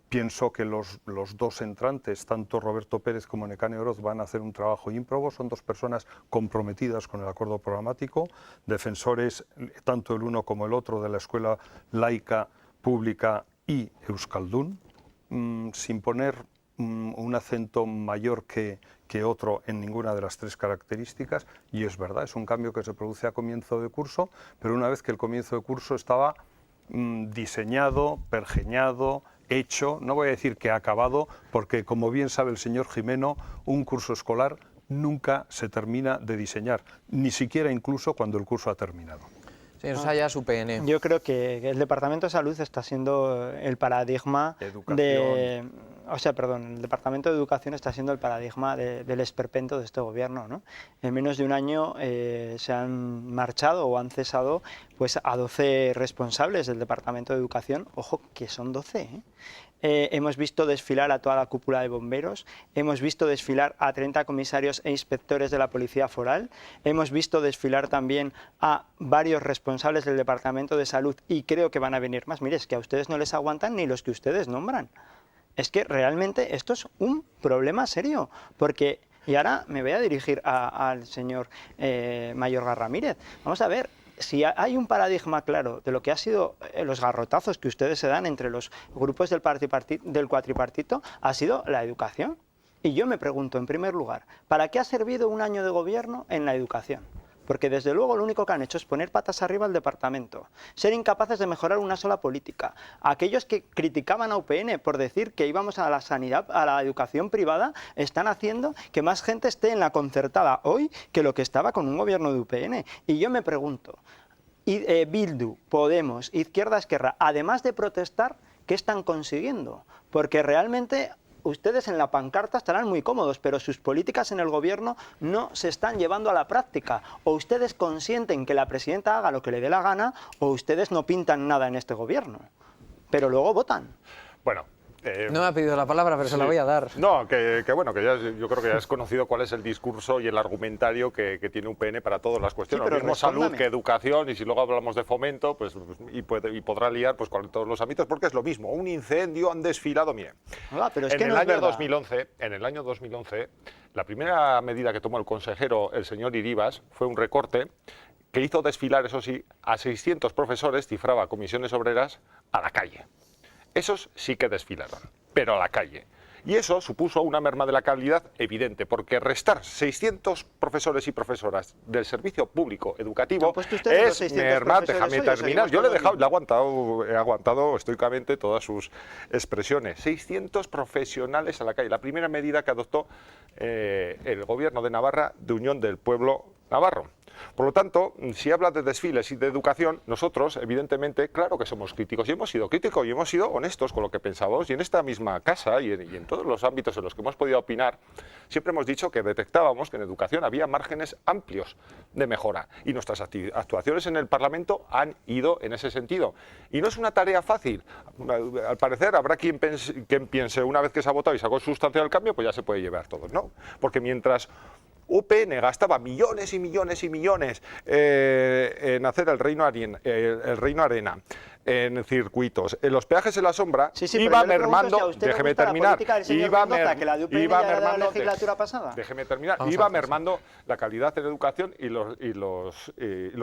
Pienso que los 2 entrantes, tanto Roberto Pérez como Nekane Oroz, van a hacer un trabajo ímprobo. Son 2 personas comprometidas con el acuerdo programático, defensores, tanto el uno como el otro, de la escuela laica, pública y euskaldun, sin poner un acento mayor que otro en ninguna de las 3 características. Y es verdad, es un cambio que se produce a comienzo de curso, pero una vez que el comienzo de curso estaba diseñado, pergeñado, hecho, no voy a decir que acabado, porque, como bien sabe el señor Jimeno, un curso escolar nunca se termina de diseñar, ni siquiera incluso cuando el curso ha terminado. Señor Sayas, UPN. Yo creo que el Departamento de Salud está siendo el paradigma el Departamento de Educación está siendo el paradigma del esperpento de este gobierno, ¿no? En menos de un año se han marchado o han cesado, pues, a 12 responsables del Departamento de Educación. Ojo, que son 12, ¿eh? Hemos visto desfilar a toda la cúpula de bomberos, hemos visto desfilar a 30 comisarios e inspectores de la Policía Foral, hemos visto desfilar también a varios responsables del Departamento de Salud, y creo que van a venir más. Mire, es que a ustedes no les aguantan ni los que ustedes nombran. Es que realmente esto es un problema serio, porque, y ahora me voy a dirigir al señor Mayorga Ramírez. Vamos a ver. Si hay un paradigma claro de lo que ha sido los garrotazos que ustedes se dan entre los grupos del cuatripartito, ha sido la educación. Y yo me pregunto, en primer lugar, ¿para qué ha servido un año de gobierno en la educación? Porque desde luego lo único que han hecho es poner patas arriba al departamento, ser incapaces de mejorar una sola política. Aquellos que criticaban a UPN por decir que íbamos a la sanidad, a la educación privada, están haciendo que más gente esté en la concertada hoy que lo que estaba con un gobierno de UPN. Y yo me pregunto, Bildu, Podemos, Izquierda Esquerra, además de protestar, ¿qué están consiguiendo? Porque realmente ustedes en la pancarta estarán muy cómodos, pero sus políticas en el gobierno no se están llevando a la práctica. O ustedes consienten que la presidenta haga lo que le dé la gana, o ustedes no pintan nada en este gobierno, pero luego votan. Bueno, No me ha pedido la palabra, pero se la voy a dar. No, que bueno, que yo creo que ya es conocido cuál es el discurso y el argumentario que tiene UPN para todas las cuestiones. Sí, pero Lo mismo salud respóndame. que educación, y si luego hablamos de fomento, pues y podrá liar pues con todos los ámbitos, porque es lo mismo. Un incendio, han desfilado, miren. Pero es En que el no es año verdad. 2011, la primera medida que tomó el consejero, el señor Iribas, fue un recorte que hizo desfilar, eso sí, a 600 profesores, cifraba comisiones obreras, a la calle. Esos sí que desfilaron, pero a la calle. Y eso supuso una merma de la calidad evidente, porque restar 600 profesores y profesoras del servicio público educativo ¿Han puesto ustedes los es 600 mermar. profesores Déjame hoy o terminar. seguimos Yo le he con lo dejado, he aguantado estoicamente todas sus expresiones. 600 profesionales a la calle. La primera medida que adoptó el gobierno de Navarra, de Unión del Pueblo Navarro. Por lo tanto, si habla de desfiles y de educación, nosotros, evidentemente, claro que somos críticos, y hemos sido críticos y hemos sido honestos con lo que pensábamos, y en esta misma casa y en todos los ámbitos en los que hemos podido opinar, siempre hemos dicho que detectábamos que en educación había márgenes amplios de mejora, y nuestras actuaciones en el Parlamento han ido en ese sentido. Y no es una tarea fácil. Al parecer habrá quien piense, una vez que se ha votado y sacó sustancia del cambio, pues ya se puede llevar todo, ¿no? Porque mientras UPN gastaba millones y millones y millones en hacer el Reino Arena, en circuitos, en los peajes en la sombra, Sí, pero iba yo le pregunto mermando, si a usted le déjeme gusta la terminar, política del señor iba Mendoza, que la de UPN iba ya era de la mermando, legislatura pasada. déjeme terminar, Vamos iba a ver, mermando la calidad en educación y los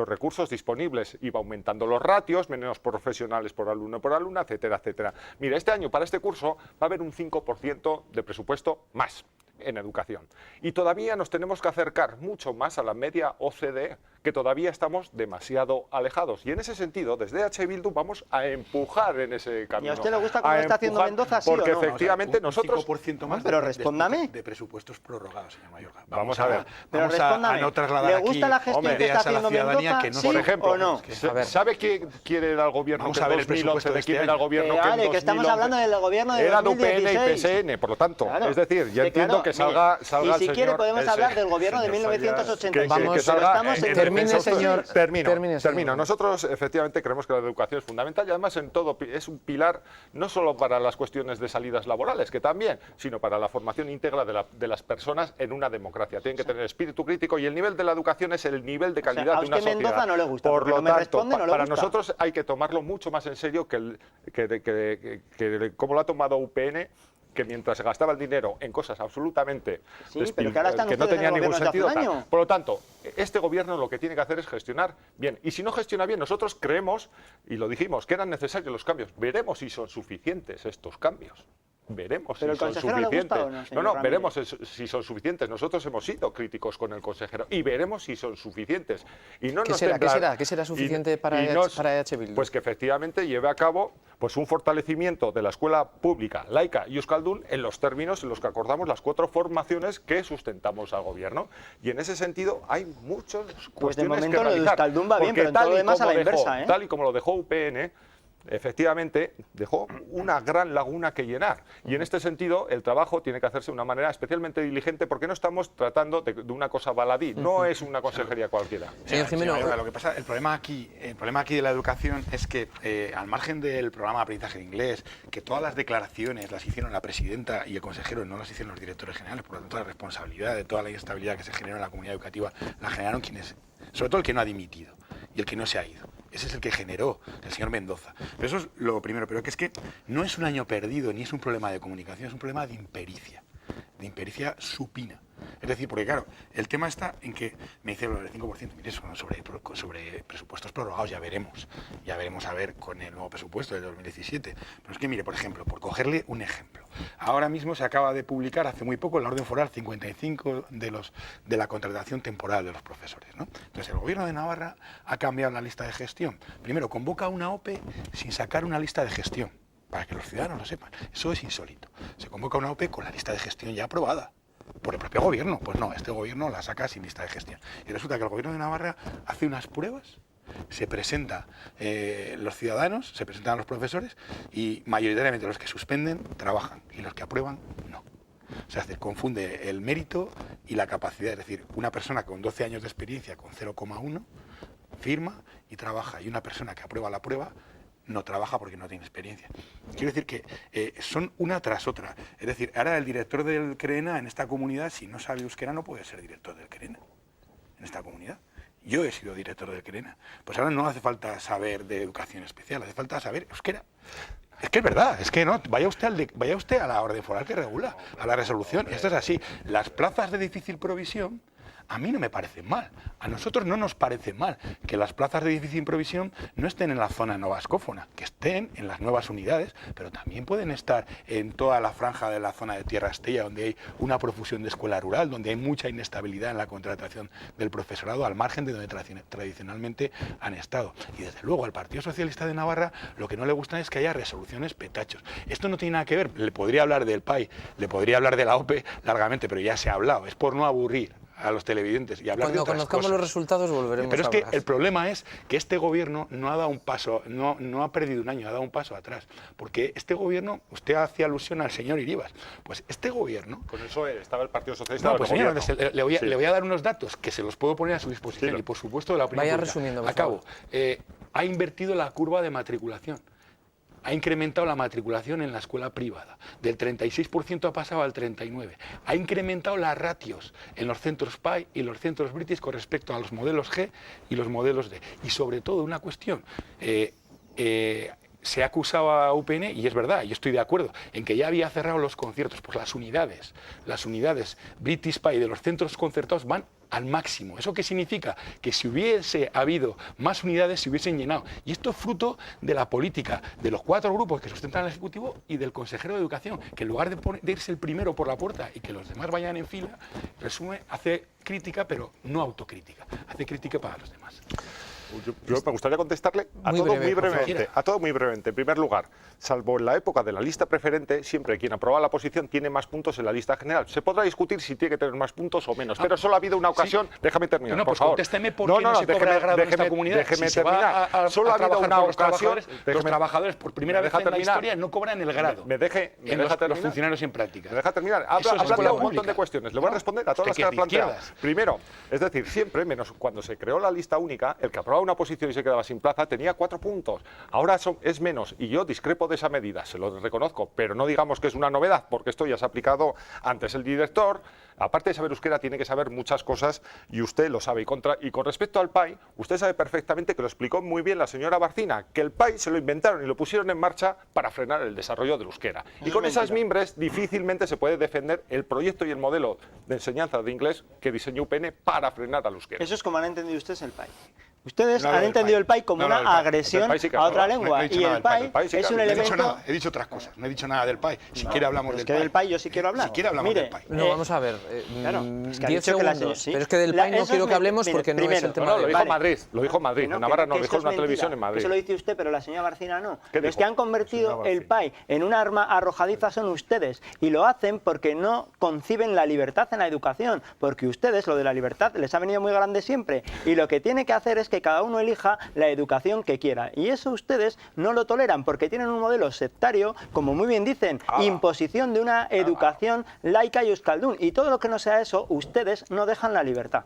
recursos disponibles, iba aumentando los ratios, menos profesionales por alumna, etcétera, etcétera. Mire, este año para este curso va a haber un 5% de presupuesto más en educación. Y todavía nos tenemos que acercar mucho más a la media OCDE, que todavía estamos demasiado alejados. Y en ese sentido, desde H. Bildu vamos a empujar en ese camino. ¿Y a usted le gusta cómo está haciendo Mendoza, sí o Porque no? efectivamente Un nosotros... 5% más Pero de respóndame. de presupuestos prorrogados, señor Mayorga. Vamos a ver. Pero Vamos a respóndame, no trasladar ¿le aquí gusta la gestión que ideas está a la haciendo ciudadanía Mendoza? que no ¿Sí Por ejemplo, o no? ¿sabe qué quiere el gobierno? Vamos que a ver en el presupuesto 2011, de de este quién era el año. gobierno Que que en vale, que estamos 2011 hablando del gobierno de era de 2016. UPN y PSN, por lo tanto, Claro. es decir, ya Que entiendo claro, que mire, salga y el si quiere señor- podemos el hablar se- del gobierno de señor 1980. Vamos, que salga estamos en termine, 2016. señor. Termino. señor. Nosotros efectivamente creemos que la educación es fundamental y además en todo es un pilar no solo para las cuestiones de salidas laborales, que también, sino para la formación íntegra de las personas en una democracia. Tienen que tener espíritu crítico y el nivel de la educación es el nivel de calidad a de una usted sociedad. Mendoza no le gusta, Por porque lo no me tanto, responde, no le para gusta. nosotros hay que tomarlo mucho más en serio que como lo ha tomado UPN, que mientras gastaba el dinero en cosas absolutamente Sí, pero que ahora están que no ustedes en tenía el ningún gobierno desde hace sentido. un año. Por lo tanto, este gobierno lo que tiene que hacer es gestionar bien. Y si no gestiona bien, nosotros creemos, y lo dijimos, que eran necesarios los cambios. Veremos si son suficientes estos cambios. Veremos ¿Pero si el son consejero le gusta suficientes. o no, señor Ramírez? Veremos si son suficientes. Nosotros hemos sido críticos con el consejero y veremos si son suficientes. Y no ¿Qué nos será? temblar- ¿Qué será suficiente para para EH Bildu? Pues que efectivamente lleve a cabo pues un fortalecimiento de la escuela pública, laica y euskaldun en los términos en los que acordamos las 4 formaciones que sustentamos al gobierno. Y en ese sentido hay muchas Pues de cuestiones momento que lo de realizar. euskaldun va bien, Porque pero en todo tal lo y demás a como la inversa, ¿eh? Tal y como lo dejó UPN, efectivamente dejó una gran laguna que llenar. Y en este sentido, el trabajo tiene que hacerse de una manera especialmente diligente porque no estamos tratando de una cosa baladí, no es una consejería cualquiera. Señor Jimeno, Lo que pasa, el problema aquí de la educación es que al margen del programa de aprendizaje de inglés, que todas las declaraciones las hicieron la presidenta y el consejero, no las hicieron los directores generales, por lo tanto la responsabilidad de toda la inestabilidad que se generó en la comunidad educativa la generaron quienes, sobre todo el que no ha dimitido y el que no se ha ido. Ese es el que generó el señor Mendoza. Pero eso es lo primero, pero que es que no es un año perdido ni es un problema de comunicación, es un problema de impericia supina. Es decir, porque claro, el tema está en que me dice lo del 5%, mire, sobre presupuestos prorrogados ya veremos a ver con el nuevo presupuesto de 2017. Pero es que mire, por ejemplo, por cogerle un ejemplo, ahora mismo se acaba de publicar hace muy poco la orden foral 55 de la contratación temporal de los profesores, ¿no? Entonces el gobierno de Navarra ha cambiado la lista de gestión. Primero convoca una OPE sin sacar una lista de gestión, para que los ciudadanos lo sepan. Eso es insólito. Se convoca una OPE con la lista de gestión ya aprobada por el propio gobierno. Pues no, este gobierno la saca sin lista de gestión. Y resulta que el gobierno de Navarra hace unas pruebas, se presenta los ciudadanos, se presentan los profesores y mayoritariamente los que suspenden trabajan y los que aprueban no. O sea, se confunde el mérito y la capacidad. Es decir, una persona con 12 años de experiencia con 0,1 firma y trabaja, y una persona que aprueba la prueba no trabaja porque no tiene experiencia. Quiero decir que son una tras otra. Es decir, ahora el director del CREENA en esta comunidad, si no sabe euskera, no puede ser director del CREENA en esta comunidad. Yo he sido director del CREENA. Pues ahora no hace falta saber de educación especial, hace falta saber euskera. Es que es verdad, es que no, vaya usted a la orden foral que regula, a la resolución. Esto es así. Las plazas de difícil provisión a mí no me parecen mal. A nosotros no nos parece mal que las plazas de difícil provisión no estén en la zona no vascófona, que estén en las nuevas unidades, pero también pueden estar en toda la franja de la zona de Tierra Estella, donde hay una profusión de escuela rural, donde hay mucha inestabilidad en la contratación del profesorado, al margen de donde tradicionalmente han estado. Y desde luego al Partido Socialista de Navarra lo que no le gusta es que haya resoluciones petachos. Esto no tiene nada que ver, le podría hablar del PAI, le podría hablar de la OPE largamente, pero ya se ha hablado, es por no aburrir a los televidentes y hablar de otras conozcamos cosas. Los resultados volveremos Pero es a que hablar. el problema es que este gobierno no ha dado un paso, no ha perdido un año, ha dado un paso atrás. Porque este gobierno, usted hacía alusión al señor Iribas, pues este gobierno... Con eso estaba el Partido Socialista. No, pues señor, le voy a dar unos datos que se los puedo poner a su disposición y por supuesto de la opinión Vaya pública. resumiendo, por Acabo. favor. Ha invertido la curva de matriculación. Ha incrementado la matriculación en la escuela privada. Del 36% ha pasado al 39%. Ha incrementado las ratios en los centros PAI y los centros British con respecto a los modelos G y los modelos D. Y sobre todo una cuestión, se ha acusado a UPN, y es verdad, yo estoy de acuerdo, en que ya había cerrado los conciertos. Pues las unidades British PAI de los centros concertados van al máximo. ¿Eso qué significa? Que si hubiese habido más unidades se hubiesen llenado. Y esto es fruto de la política de los 4 grupos que sustentan al Ejecutivo y del consejero de Educación, que en lugar de irse el primero por la puerta y que los demás vayan en fila, hace crítica, pero no autocrítica. Hace crítica para los demás. Yo me gustaría contestarle a todo muy brevemente. En primer lugar, salvo en la época de la lista preferente, siempre quien aprueba la posición tiene más puntos en la lista general. Se podrá discutir si tiene que tener más puntos o menos, pero solo ha habido una ocasión. Sí. Déjame terminar, no, por favor. Contésteme por qué no se cobra el grado en esta comunidad. Déjeme si terminar. Solo ha habido una ocasión. Los trabajadores por primera vez en la historia no cobran el grado. Los funcionarios en práctica. Me deja terminar. Ha planteado un montón de cuestiones. Le voy a responder a todas las que ha planteado. Primero, es decir, siempre, menos cuando se creó la lista única, el que aprobaba una posición y se quedaba sin plaza tenía 4 puntos. Ahora es menos, y yo discrepo de esa medida, se lo reconozco, pero no digamos que es una novedad, porque esto ya se ha aplicado antes. El director, aparte de saber euskera, tiene que saber muchas cosas, y usted lo sabe. Y con respecto al PAI, usted sabe perfectamente, que lo explicó muy bien la señora Barcina, que el PAI se lo inventaron y lo pusieron en marcha para frenar el desarrollo del euskera. Y con esas mimbres difícilmente se puede defender el proyecto y el modelo de enseñanza de inglés que diseñó UPN para frenar al euskera. Eso es como han entendido ustedes el PAI. Ustedes han entendido el PAI como una agresión a otra lengua, y el PAI es un elemento... He dicho otras cosas, no he dicho nada del PAI. Si quiere hablamos del PAI. Del PAI yo sí quiero hablar. Si quiere hablamos del PAI. No, vamos a ver, claro, es que 10 segundos, pero es que del PAI no quiero que hablemos porque no es el tema del PAI. Lo dijo Madrid, en Navarra no, lo dijo en una televisión en Madrid. Eso lo dice usted, pero la señora Barcina no. Los que han convertido el PAI en un arma arrojadiza son ustedes, y lo hacen porque no conciben la libertad en la educación, porque ustedes lo de la libertad les ha venido muy grande siempre, y lo que tiene que hacer es que cada uno elija la educación que quiera, y eso ustedes no lo toleran porque tienen un modelo sectario, como muy bien dicen, imposición de una educación laica y euskaldún, y todo lo que no sea eso, ustedes no dejan la libertad.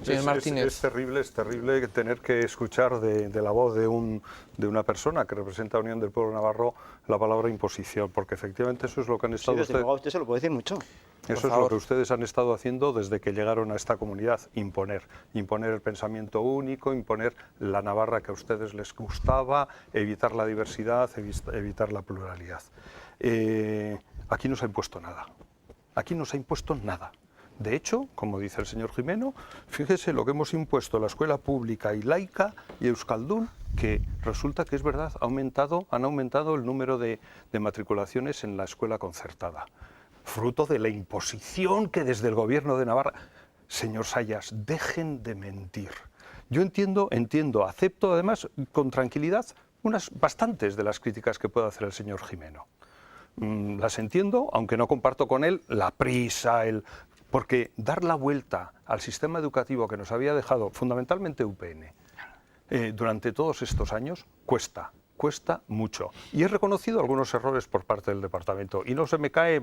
Señor Martínez. Es terrible tener que escuchar de la voz de una persona que representa a Unión del Pueblo Navarro la palabra imposición, porque efectivamente eso es lo que han estado ustedes... Luego usted se lo puede decir mucho. Eso es lo que ustedes han estado haciendo desde que llegaron a esta comunidad, imponer el pensamiento único, imponer la Navarra que a ustedes les gustaba, evitar la diversidad, evitar la pluralidad. Aquí no se ha impuesto nada, De hecho, como dice el señor Jimeno, fíjese lo que hemos impuesto la escuela pública y laica y euskaldún, que resulta que es verdad, han aumentado el número de matriculaciones en la escuela concertada, fruto de la imposición que desde el gobierno de Navarra... Señor Sayas, dejen de mentir. Yo entiendo, acepto además con tranquilidad bastantes de las críticas que puede hacer el señor Jimeno. Las entiendo, aunque no comparto con él la prisa, porque dar la vuelta al sistema educativo que nos había dejado fundamentalmente UPN durante todos estos años cuesta mucho. Y he reconocido algunos errores por parte del departamento y no se me cae,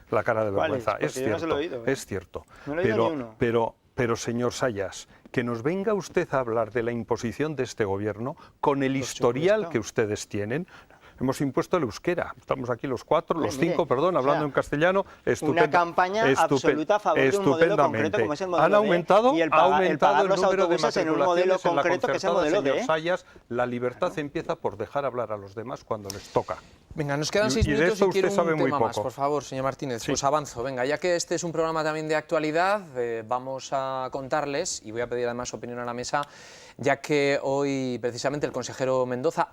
la cara de vergüenza. Es cierto, es cierto. No le he oído ni uno. Pero Pero, señor Sayas, que nos venga usted a hablar de la imposición de este gobierno con el historial que ustedes tienen. Hemos impuesto el euskera. Estamos aquí los cuatro, los cinco, perdón, hablando en castellano. Una campaña absoluta a favor de un modelo concreto como es el modelo Han aumentado, D, y ha aumentado el los número de autobuses en un modelo concreto que es el modelo D. Señor Sayas, la libertad empieza por dejar hablar a los demás cuando les toca. Venga, nos quedan 6 minutos y quiero un tema más, por favor, señor Martínez. Pues avanzo. Venga, ya que este es un programa también de actualidad, vamos a contarles, y voy a pedir además su opinión a la mesa, ya que hoy precisamente al consejero Mendoza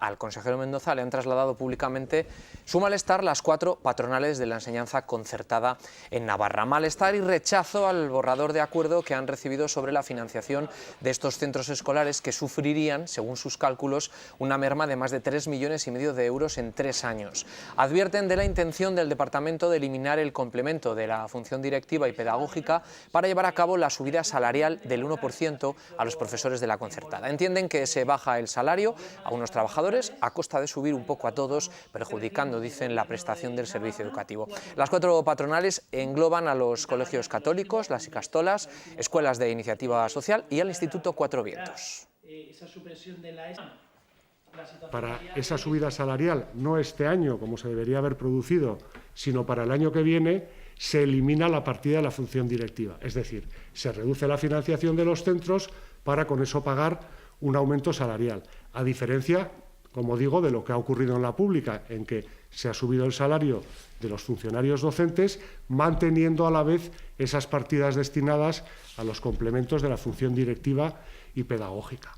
le han trasladado públicamente su malestar las 4 patronales de la enseñanza concertada en Navarra. Malestar y rechazo al borrador de acuerdo que han recibido sobre la financiación de estos centros escolares que sufrirían, según sus cálculos, una merma de más de 3,5 millones de euros en 3 años. Advierten de la intención del departamento de eliminar el complemento de la función directiva y pedagógica para llevar a cabo la subida salarial del 1% a los profesores de la concertada. Entienden que se baja el salario a unos trabajadores a costa de subir un poco a todos, perjudicando, dicen, la prestación del servicio educativo. Las 4 patronales engloban a los colegios católicos, las Icastolas, escuelas de iniciativa social y al Instituto Cuatro Vientos. Para esa subida salarial, no este año, como se debería haber producido, sino para el año que viene, se elimina la partida de la función directiva. Es decir, se reduce la financiación de los centros para con eso pagar un aumento salarial. A diferencia, como digo, de lo que ha ocurrido en la pública, en que se ha subido el salario de los funcionarios docentes, manteniendo a la vez esas partidas destinadas a los complementos de la función directiva y pedagógica.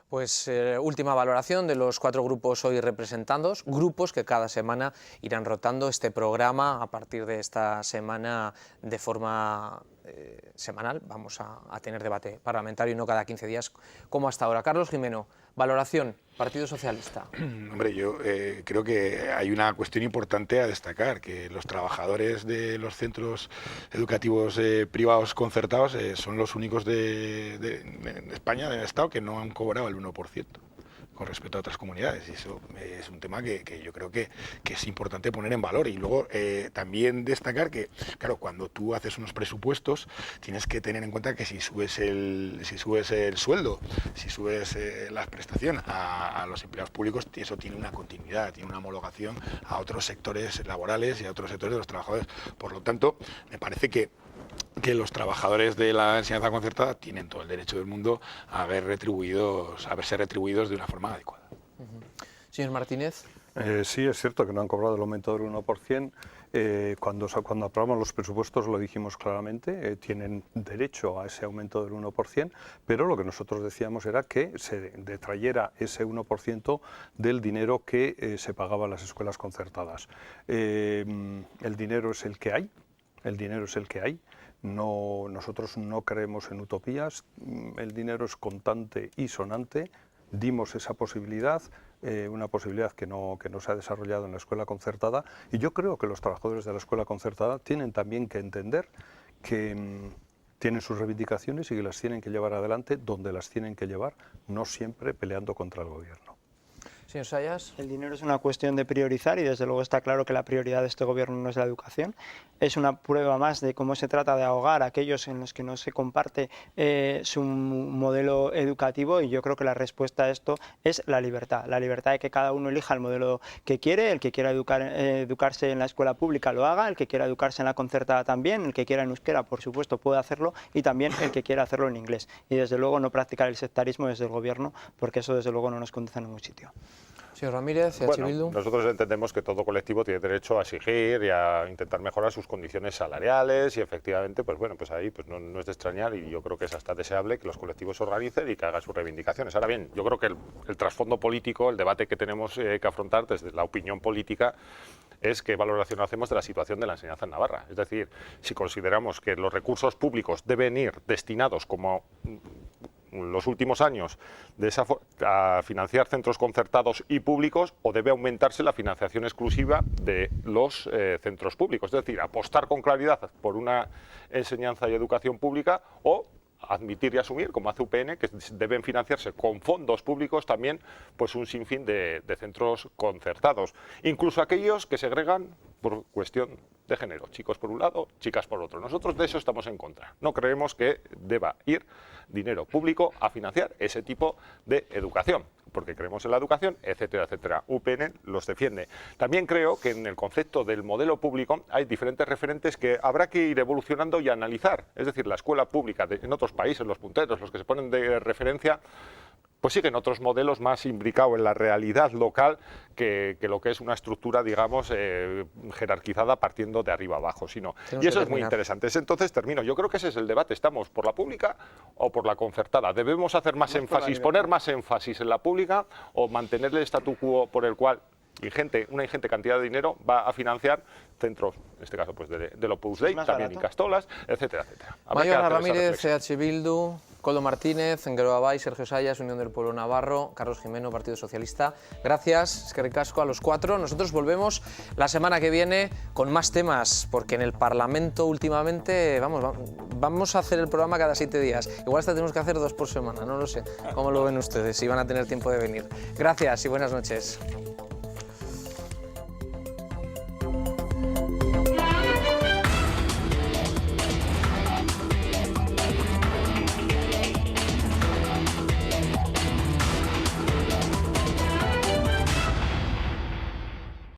Pues última valoración de los 4 grupos hoy representados, grupos que cada semana irán rotando este programa a partir de esta semana de forma semanal. Vamos a tener debate parlamentario y no cada 15 días como hasta ahora. Carlos Jimeno, valoración, Partido Socialista. Hombre, yo creo que hay una cuestión importante a destacar, que los trabajadores de los centros educativos privados concertados son los únicos de España, del Estado, que no han cobrado el 1%. Con respecto a otras comunidades, y eso es un tema que yo creo que es importante poner en valor. Y luego también destacar que, claro, cuando tú haces unos presupuestos tienes que tener en cuenta que si subes el sueldo, si subes las prestaciones a los empleados públicos, eso tiene una continuidad, tiene una homologación a otros sectores laborales y a otros sectores de los trabajadores. Por lo tanto, me parece que los trabajadores de la enseñanza concertada tienen todo el derecho del mundo a verse retribuidos de una forma adecuada. Señor Martínez. Sí, es cierto que no han cobrado el aumento del 1%. Cuando aprobamos los presupuestos lo dijimos claramente, tienen derecho a ese aumento del 1%, pero lo que nosotros decíamos era que se detrayera ese 1% del dinero que se pagaba a las escuelas concertadas. El dinero es el que hay, No, nosotros no creemos en utopías, el dinero es contante y sonante, dimos esa posibilidad, una posibilidad que no se ha desarrollado en la escuela concertada, y yo creo que los trabajadores de la escuela concertada tienen también que entender que tienen sus reivindicaciones y que las tienen que llevar adelante donde las tienen que llevar, no siempre peleando contra el gobierno. Señor Sayas. El dinero es una cuestión de priorizar y desde luego está claro que la prioridad de este gobierno no es la educación. Es una prueba más de cómo se trata de ahogar a aquellos en los que no se comparte su modelo educativo, y yo creo que la respuesta a esto es la libertad de que cada uno elija el modelo que quiere, el que quiera educarse en la escuela pública lo haga, el que quiera educarse en la concertada también, el que quiera en euskera por supuesto puede hacerlo, y también el que quiera hacerlo en inglés. Y desde luego no practicar el sectarismo desde el gobierno, porque eso desde luego no nos conduce a ningún sitio. Señor Ramírez, Bueno, nosotros entendemos que todo colectivo tiene derecho a exigir y a intentar mejorar sus condiciones salariales, y efectivamente, pues bueno, pues ahí pues no es de extrañar, y yo creo que es hasta deseable que los colectivos se organicen y que hagan sus reivindicaciones. Ahora bien, yo creo que el trasfondo político, el debate que tenemos que afrontar desde la opinión política, es qué valoración hacemos de la situación de la enseñanza en Navarra. Es decir, si consideramos que los recursos públicos deben ir destinados, como los últimos años, a financiar centros concertados y públicos, o debe aumentarse la financiación exclusiva de los centros públicos. Es decir, apostar con claridad por una enseñanza y educación pública, o admitir y asumir, como hace UPN, que deben financiarse con fondos públicos también pues un sinfín de centros concertados, incluso aquellos que segregan por cuestión de género, chicos por un lado, chicas por otro. Nosotros de eso estamos en contra. No creemos que deba ir dinero público a financiar ese tipo de educación, porque creemos en la educación, etcétera, etcétera. UPN los defiende. También creo que en el concepto del modelo público hay diferentes referentes que habrá que ir evolucionando y analizar. Es decir, la escuela pública en otros países, los punteros, los que se ponen de referencia, pues siguen otros modelos más imbricados en la realidad local que lo que es una estructura, digamos, jerarquizada partiendo de arriba abajo. Y eso es muy interesante. Entonces, termino. Yo creo que ese es el debate. ¿Estamos por la pública o por la concertada? ¿Debemos hacer más énfasis, poner más énfasis en la pública o mantener el statu quo por el cual una ingente cantidad de dinero va a financiar centros, en este caso pues del Opus Dei, también Ikastolas, etcétera, etcétera? Maiora Ramírez, CH Bildu, Koldo Martínez, Geroa Bai, Sergio Sayas, Unión del Pueblo Navarro, Carlos Jimeno, Partido Socialista. Gracias, eskerrik asko a los cuatro. Nosotros volvemos la semana que viene con más temas, porque en el Parlamento últimamente, vamos a hacer el programa cada 7 días. Igual hasta tenemos que hacer 2 por semana, no lo sé. ¿Cómo lo ven ustedes? Si van a tener tiempo de venir. Gracias y buenas noches.